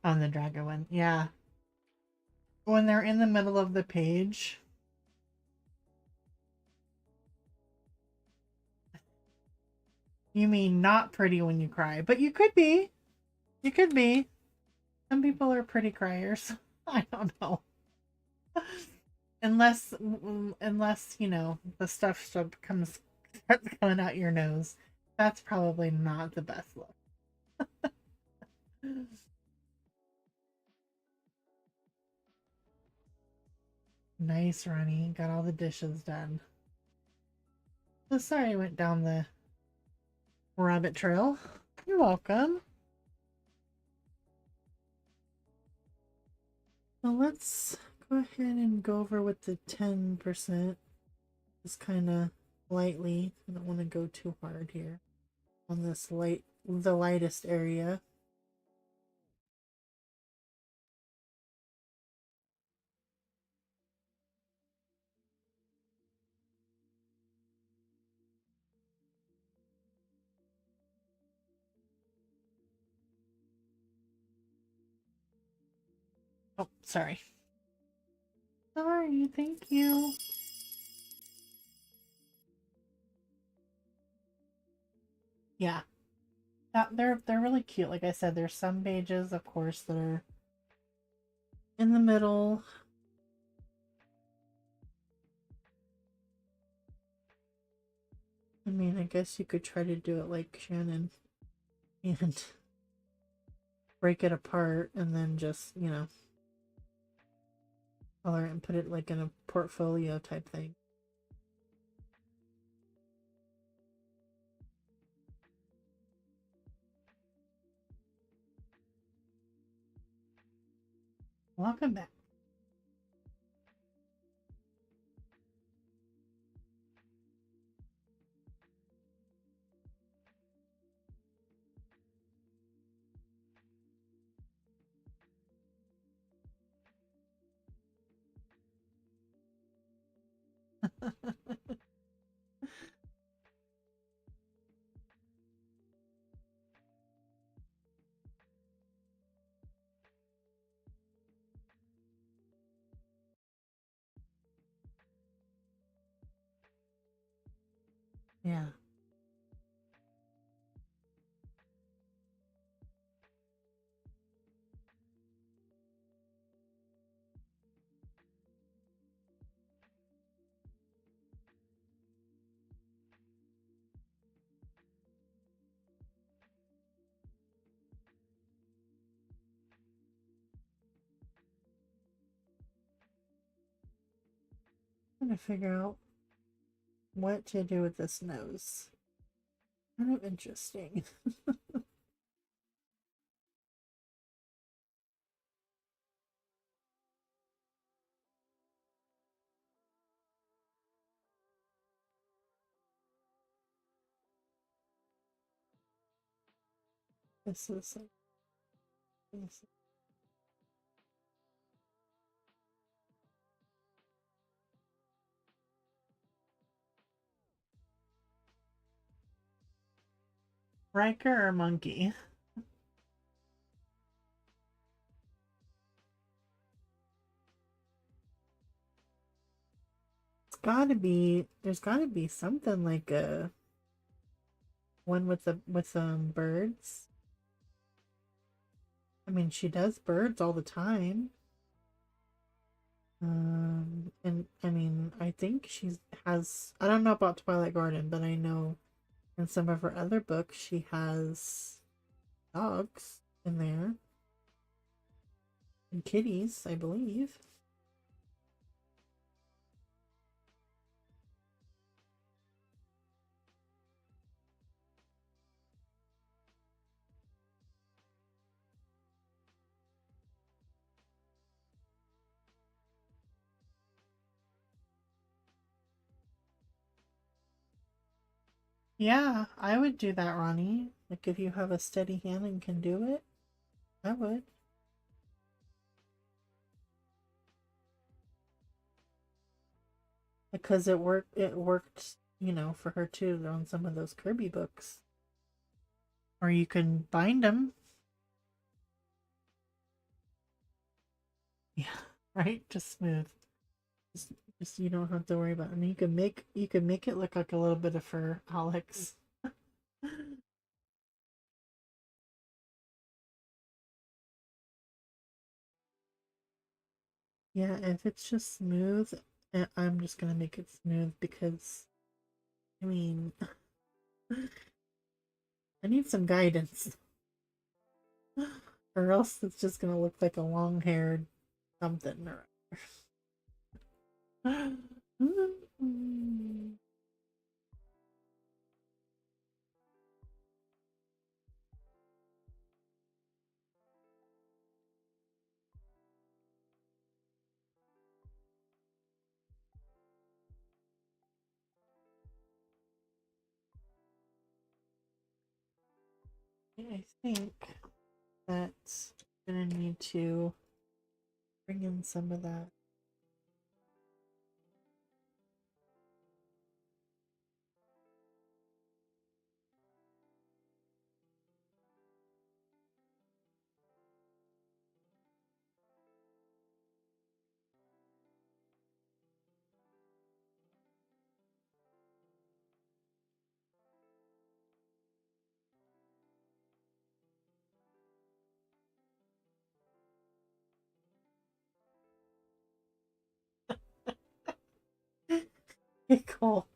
On the dragon one, yeah. When they're in the middle of the page. You mean not pretty when you cry, but you could be. You could be. Some people are pretty criers. I don't know. unless you know the stuff starts coming out your nose. That's probably not the best look. Nice, Ronnie. Got all the dishes done. So sorry I went down the rabbit trail. You're welcome. Well, let's go ahead and go over with the 10%. Just kind of lightly. I don't want to go too hard here on this the lightest area. Oh, sorry. Sorry, thank you. Yeah. They're really cute. Like I said, there's some pages, of course, that are in the middle. I mean, I guess you could try to do it like Shannon and break it apart and then just, you know, color it and put it like in a portfolio type thing. Welcome back. Yeah. I'm trying to figure out what to do with this nose. Kind of interesting. This is like this. Riker or monkey? It's gotta be. There's gotta be something like a one with the with birds. I mean, she does birds all the time. And I mean, I think she has. I don't know about Twilight Garden, but I know in some of her other books she has dogs in there and kitties, I believe. Yeah, I would do that, Ronnie. Like if you have a steady hand and can do it, I would. Because it worked, for her too on some of those Kirby books. Or you can bind them. Yeah, right? Just smooth. Just, just you don't have to worry about it. And you can make it look like a little bit of fur, Alex. Yeah, if it's just smooth, I'm just gonna make it smooth because I mean I need some guidance. Or else it's just gonna look like a long haired something or I think that's gonna need to bring in some of that. Cool.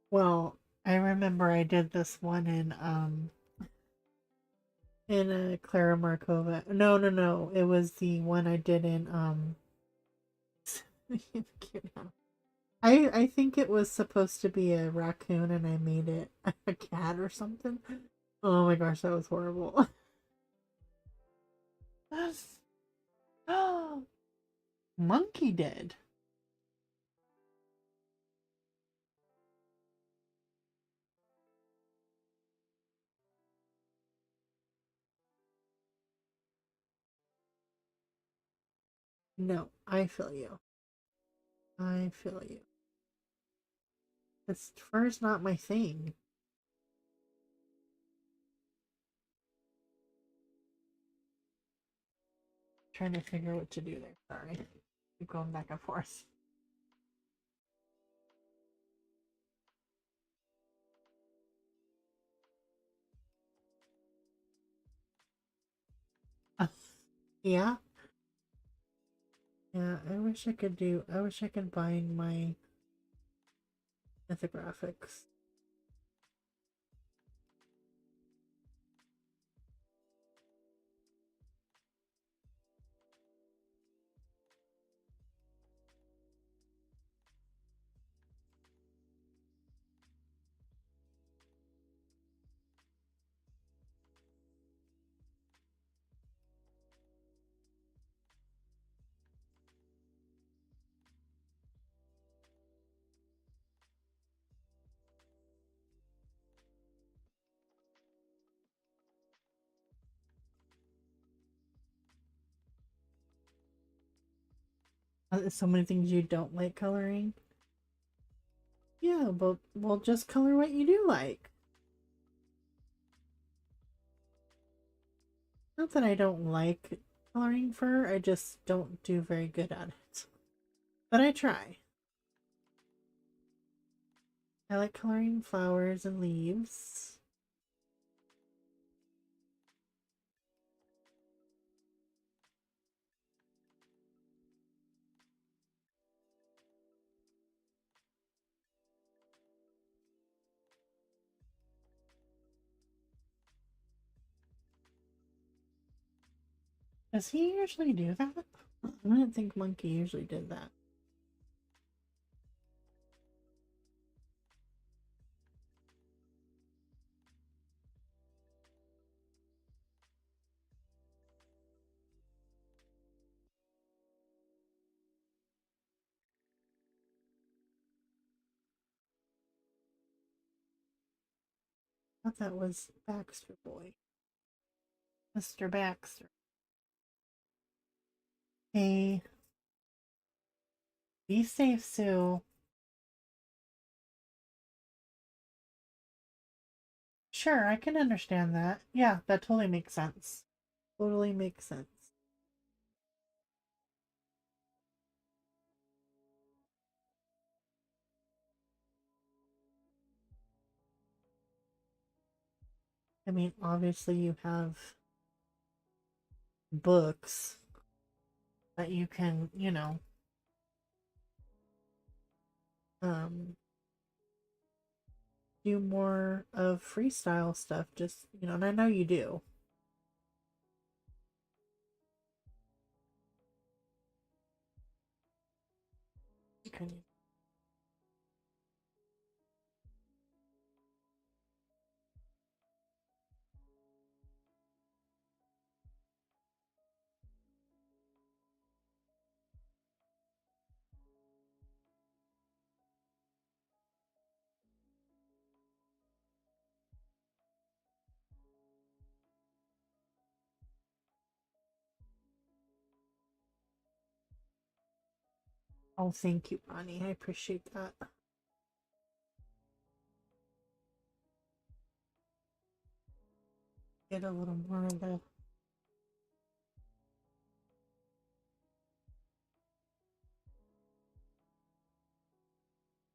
Well, I remember I did this one in Clara Markova. No, no, no. It was the one I did in I think it was supposed to be a raccoon and I made it a cat or something. Oh my gosh, that was horrible. Monkey did. No, I feel you. I feel you. This fur's not my thing. Trying to figure what to do there. Sorry. Keep going back and forth. Yeah. Yeah, I wish I could bind my mythographics. So many things you don't like coloring. Yeah, but well, just color what you do like. Not that I don't like coloring fur, I just don't do very good at it. But I try. I like coloring flowers and leaves. Does he usually do that? I didn't think Monkey usually did that. I thought that was Baxter Boy. Mr. Baxter. Hey, be safe, Sue. Sure, I can understand that. Yeah, that totally makes sense. Totally makes sense. I mean, obviously, you have books that you can, um, do more of freestyle stuff. Just, and I know you do. Okay. Oh, thank you, Bonnie. I appreciate that. Get a little more of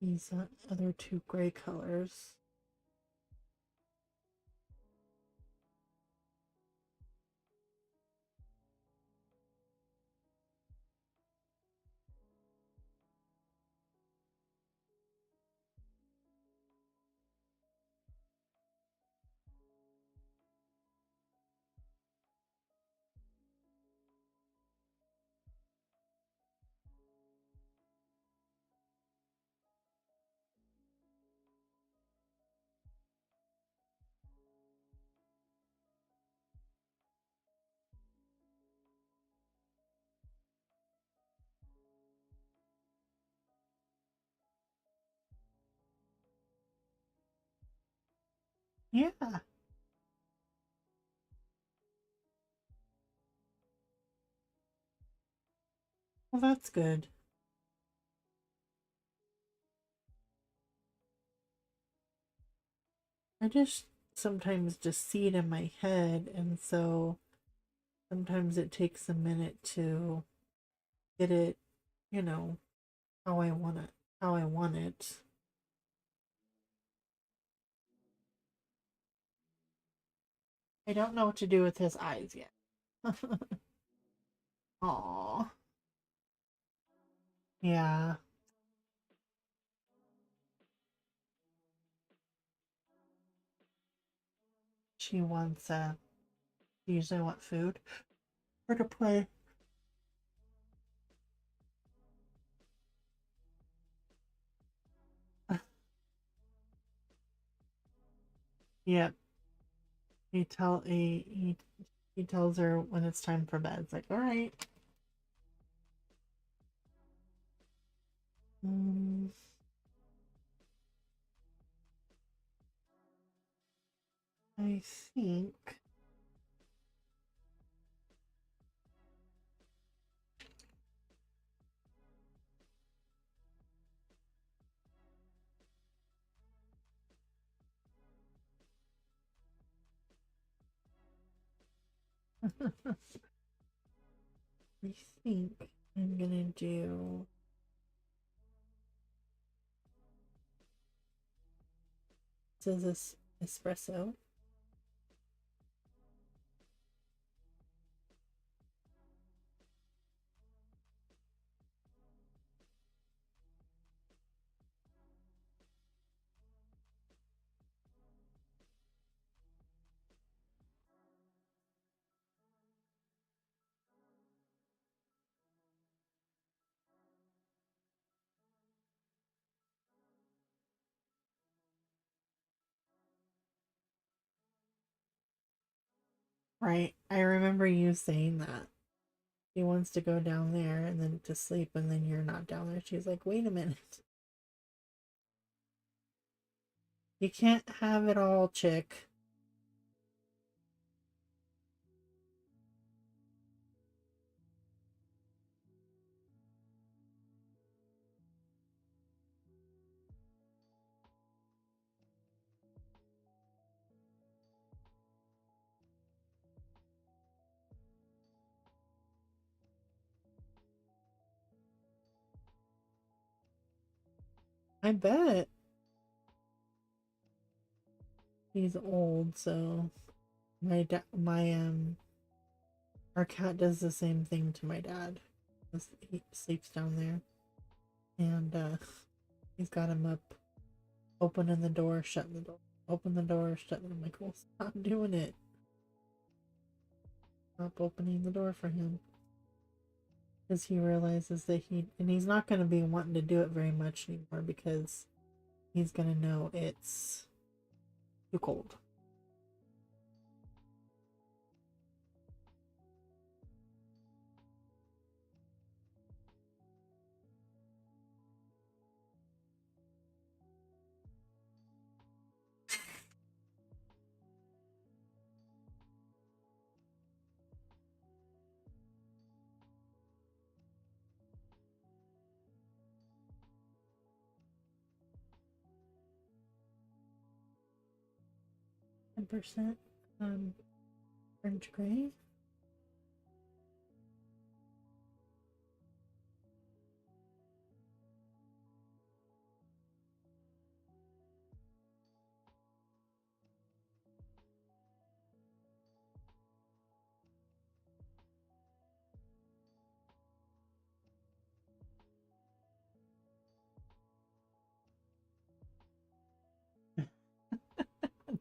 these other two gray colors. Yeah, well, that's good. I just sometimes just see it in my head, and so sometimes it takes a minute to get it, you know, how I want it, how I want it. I don't know what to do with his eyes yet. Oh, yeah. She wants usually want food or to play. Yep. He tells her when it's time for bed. It's like, all right. Um, I think I think I'm gonna do this espresso. Right. I remember you saying that. She wants to go down there and then to sleep, and then you're not down there. She's like, wait a minute. You can't have it all, chick. I bet. He's old, so our cat does the same thing to my dad. He sleeps down there, and he's got him up, opening the door, shutting the door, open the door, shutting. I'm like, well, stop doing it. Stop opening the door for him, because he realizes that he's not going to be wanting to do it very much anymore because he's going to know it's too cold. 10% French gray.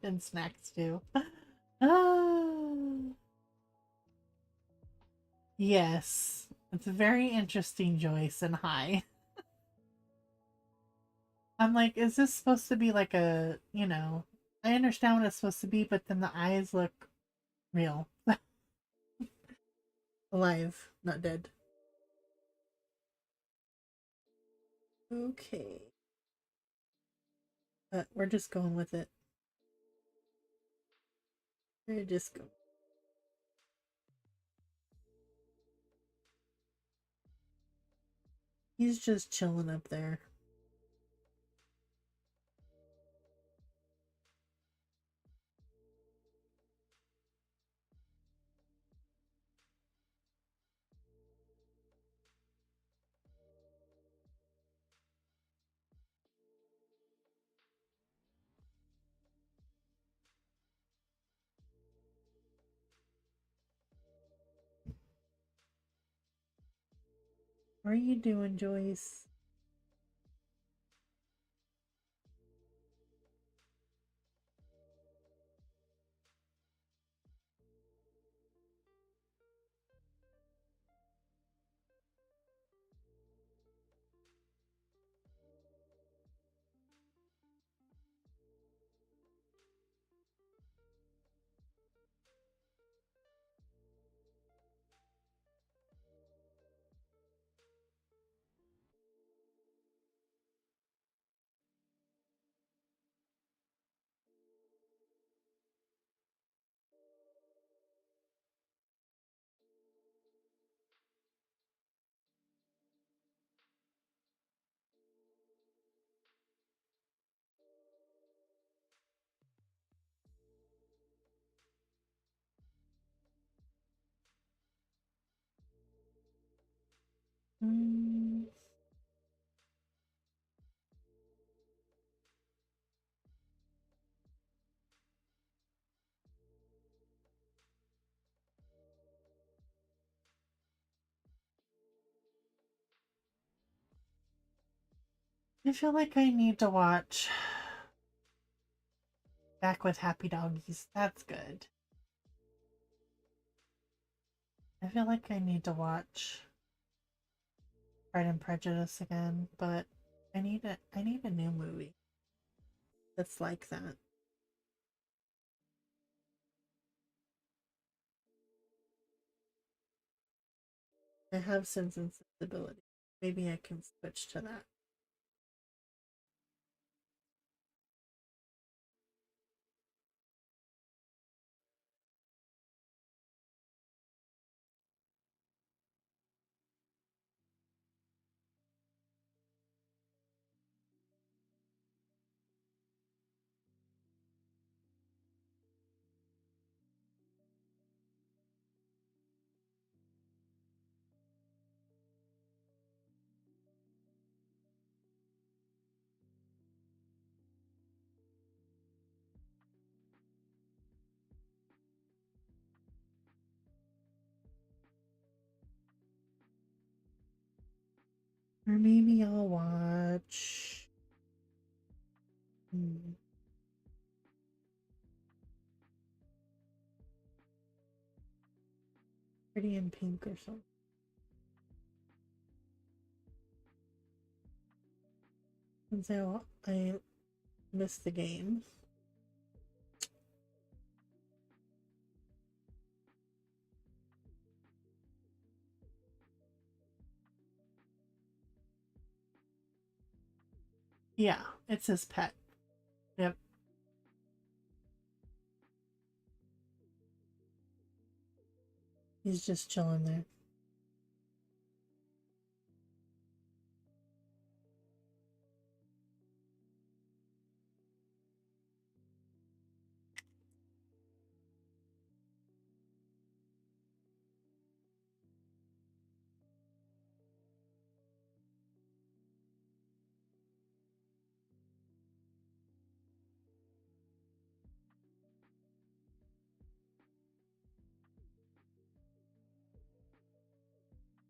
And snacks too. Ah, yes. It's very interesting, Joyce and hi. I'm like, is this supposed to be like I understand what it's supposed to be, but then the eyes look real. Alive, not dead. Okay. But we're just going with it. We're just going. He's just chilling up there. What are you doing, Joyce? Mm, I feel like I need to watch Back with Happy Doggies. That's good. I feel like I need to watch Pride and Prejudice again, but I need a new movie that's like that. I have Sense and Sensibility. Maybe I can switch to that. Or maybe I'll watch. Hmm, Pretty in Pink or something. And so I missed the game. Yeah, it's his pet. Yep. He's just chilling there.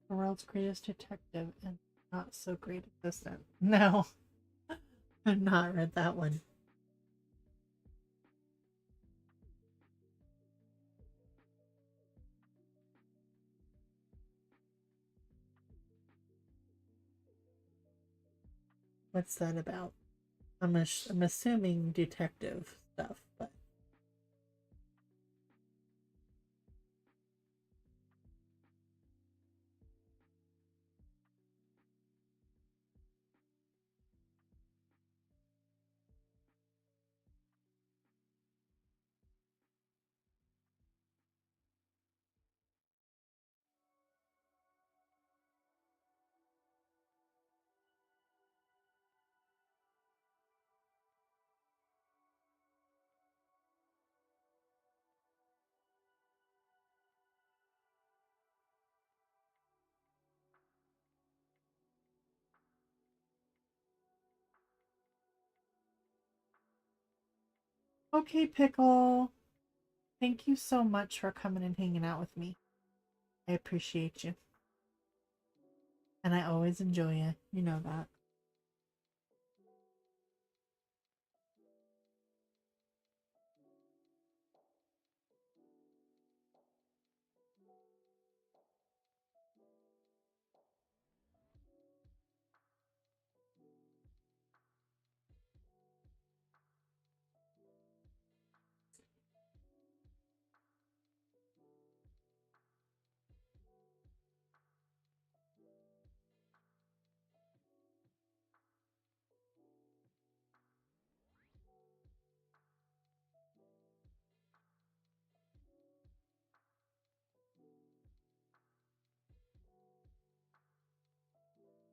The world's greatest detective and not so great assistant. No, I've not read that one. What's that about? I'm assuming detective stuff, but okay, Pickle. Thank you so much for coming and hanging out with me. I appreciate you. And I always enjoy it. You know that.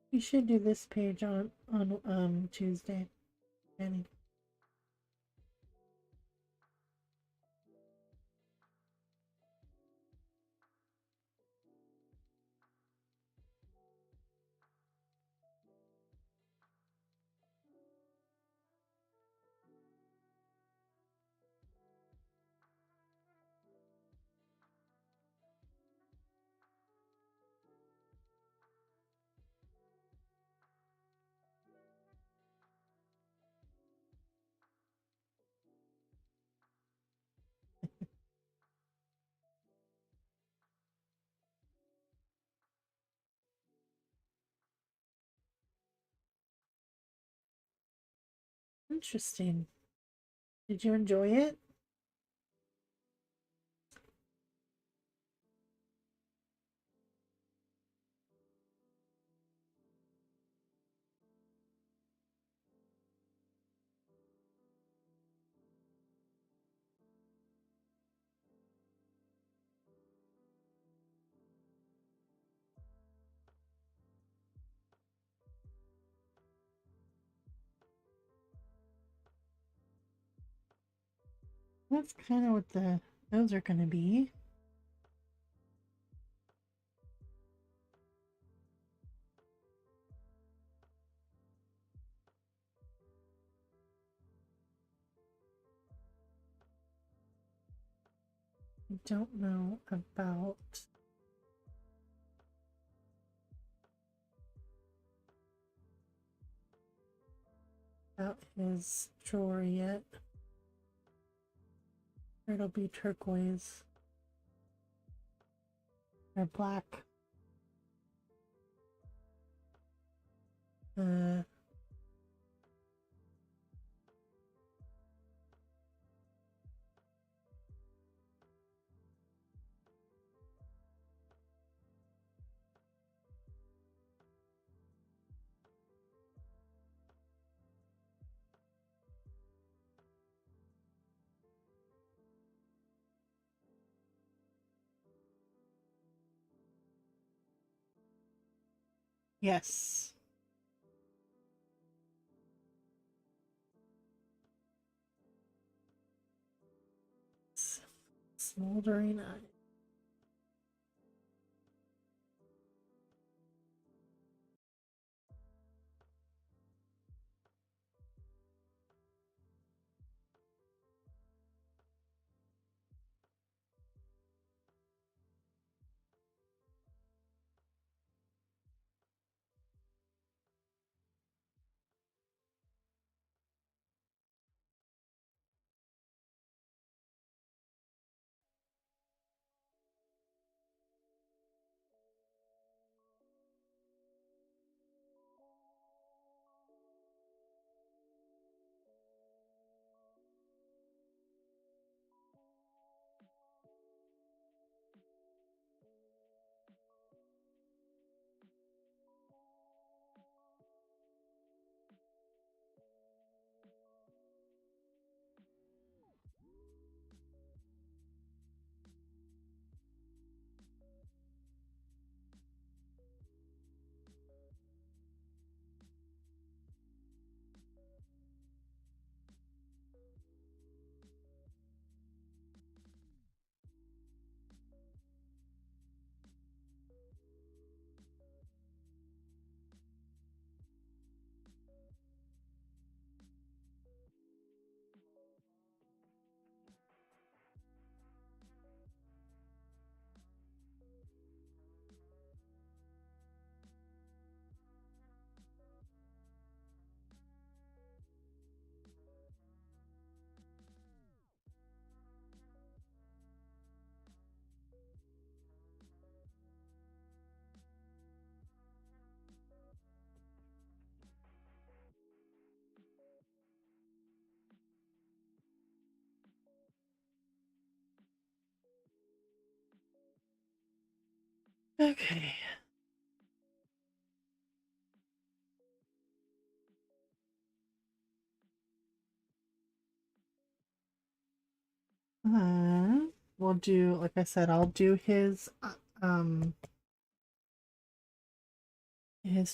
You should do this page on Tuesday, Jenny. Interesting. Did you enjoy it? That's kind of what those are going to be. I don't know about his drawer yet. It'll be turquoise or black. Uh, yes. Smoldering eye. Okay. We'll do, like I said, I'll do his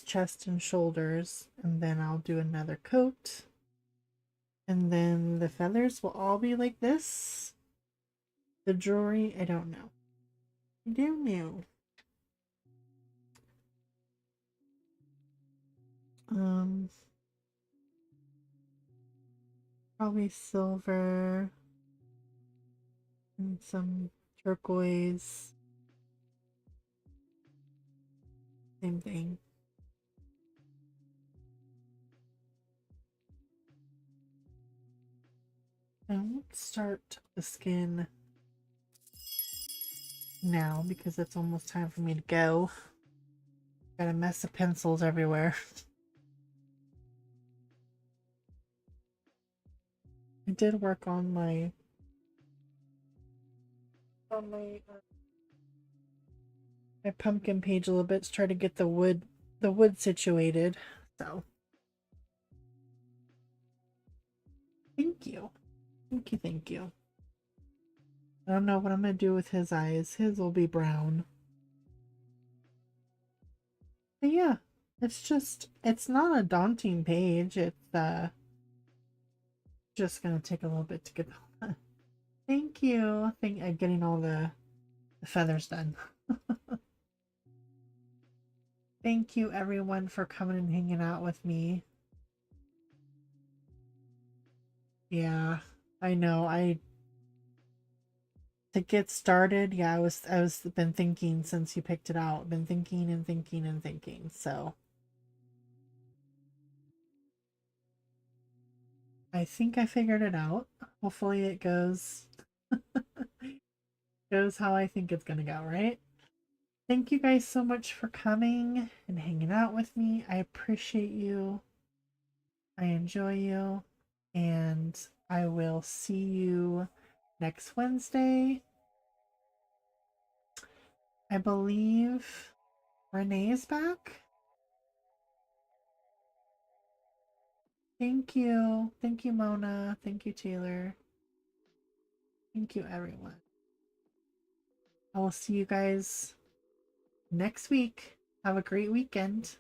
chest and shoulders, and then I'll do another coat. And then the feathers will all be like this. The jewelry, I don't know. I don't know. Um, Probably silver and some turquoise. Same thing. And let's start the skin now because it's almost time for me to go. Got a mess of pencils everywhere. I did work on my on my uh, my pumpkin page a little bit to try to get the wood situated. So thank you. Thank you, thank you. I don't know what I'm gonna do with his eyes. His will be brown. But yeah, it's not a daunting page. It's just gonna take a little bit to get done. Thank you. I'm getting all the feathers done. Thank you everyone for coming and hanging out with me. Yeah, I know. I To get started, yeah, I was been thinking since you picked it out. Been thinking and thinking and thinking. So I think I figured it out. Hopefully it goes how I think it's gonna go, right? Thank you guys so much for coming and hanging out with me. I appreciate you. I enjoy you. And I will see you next Wednesday. I believe Renee is back. Thank you. Thank you, Mona. Thank you, Taylor. Thank you, everyone. I will see you guys next week. Have a great weekend.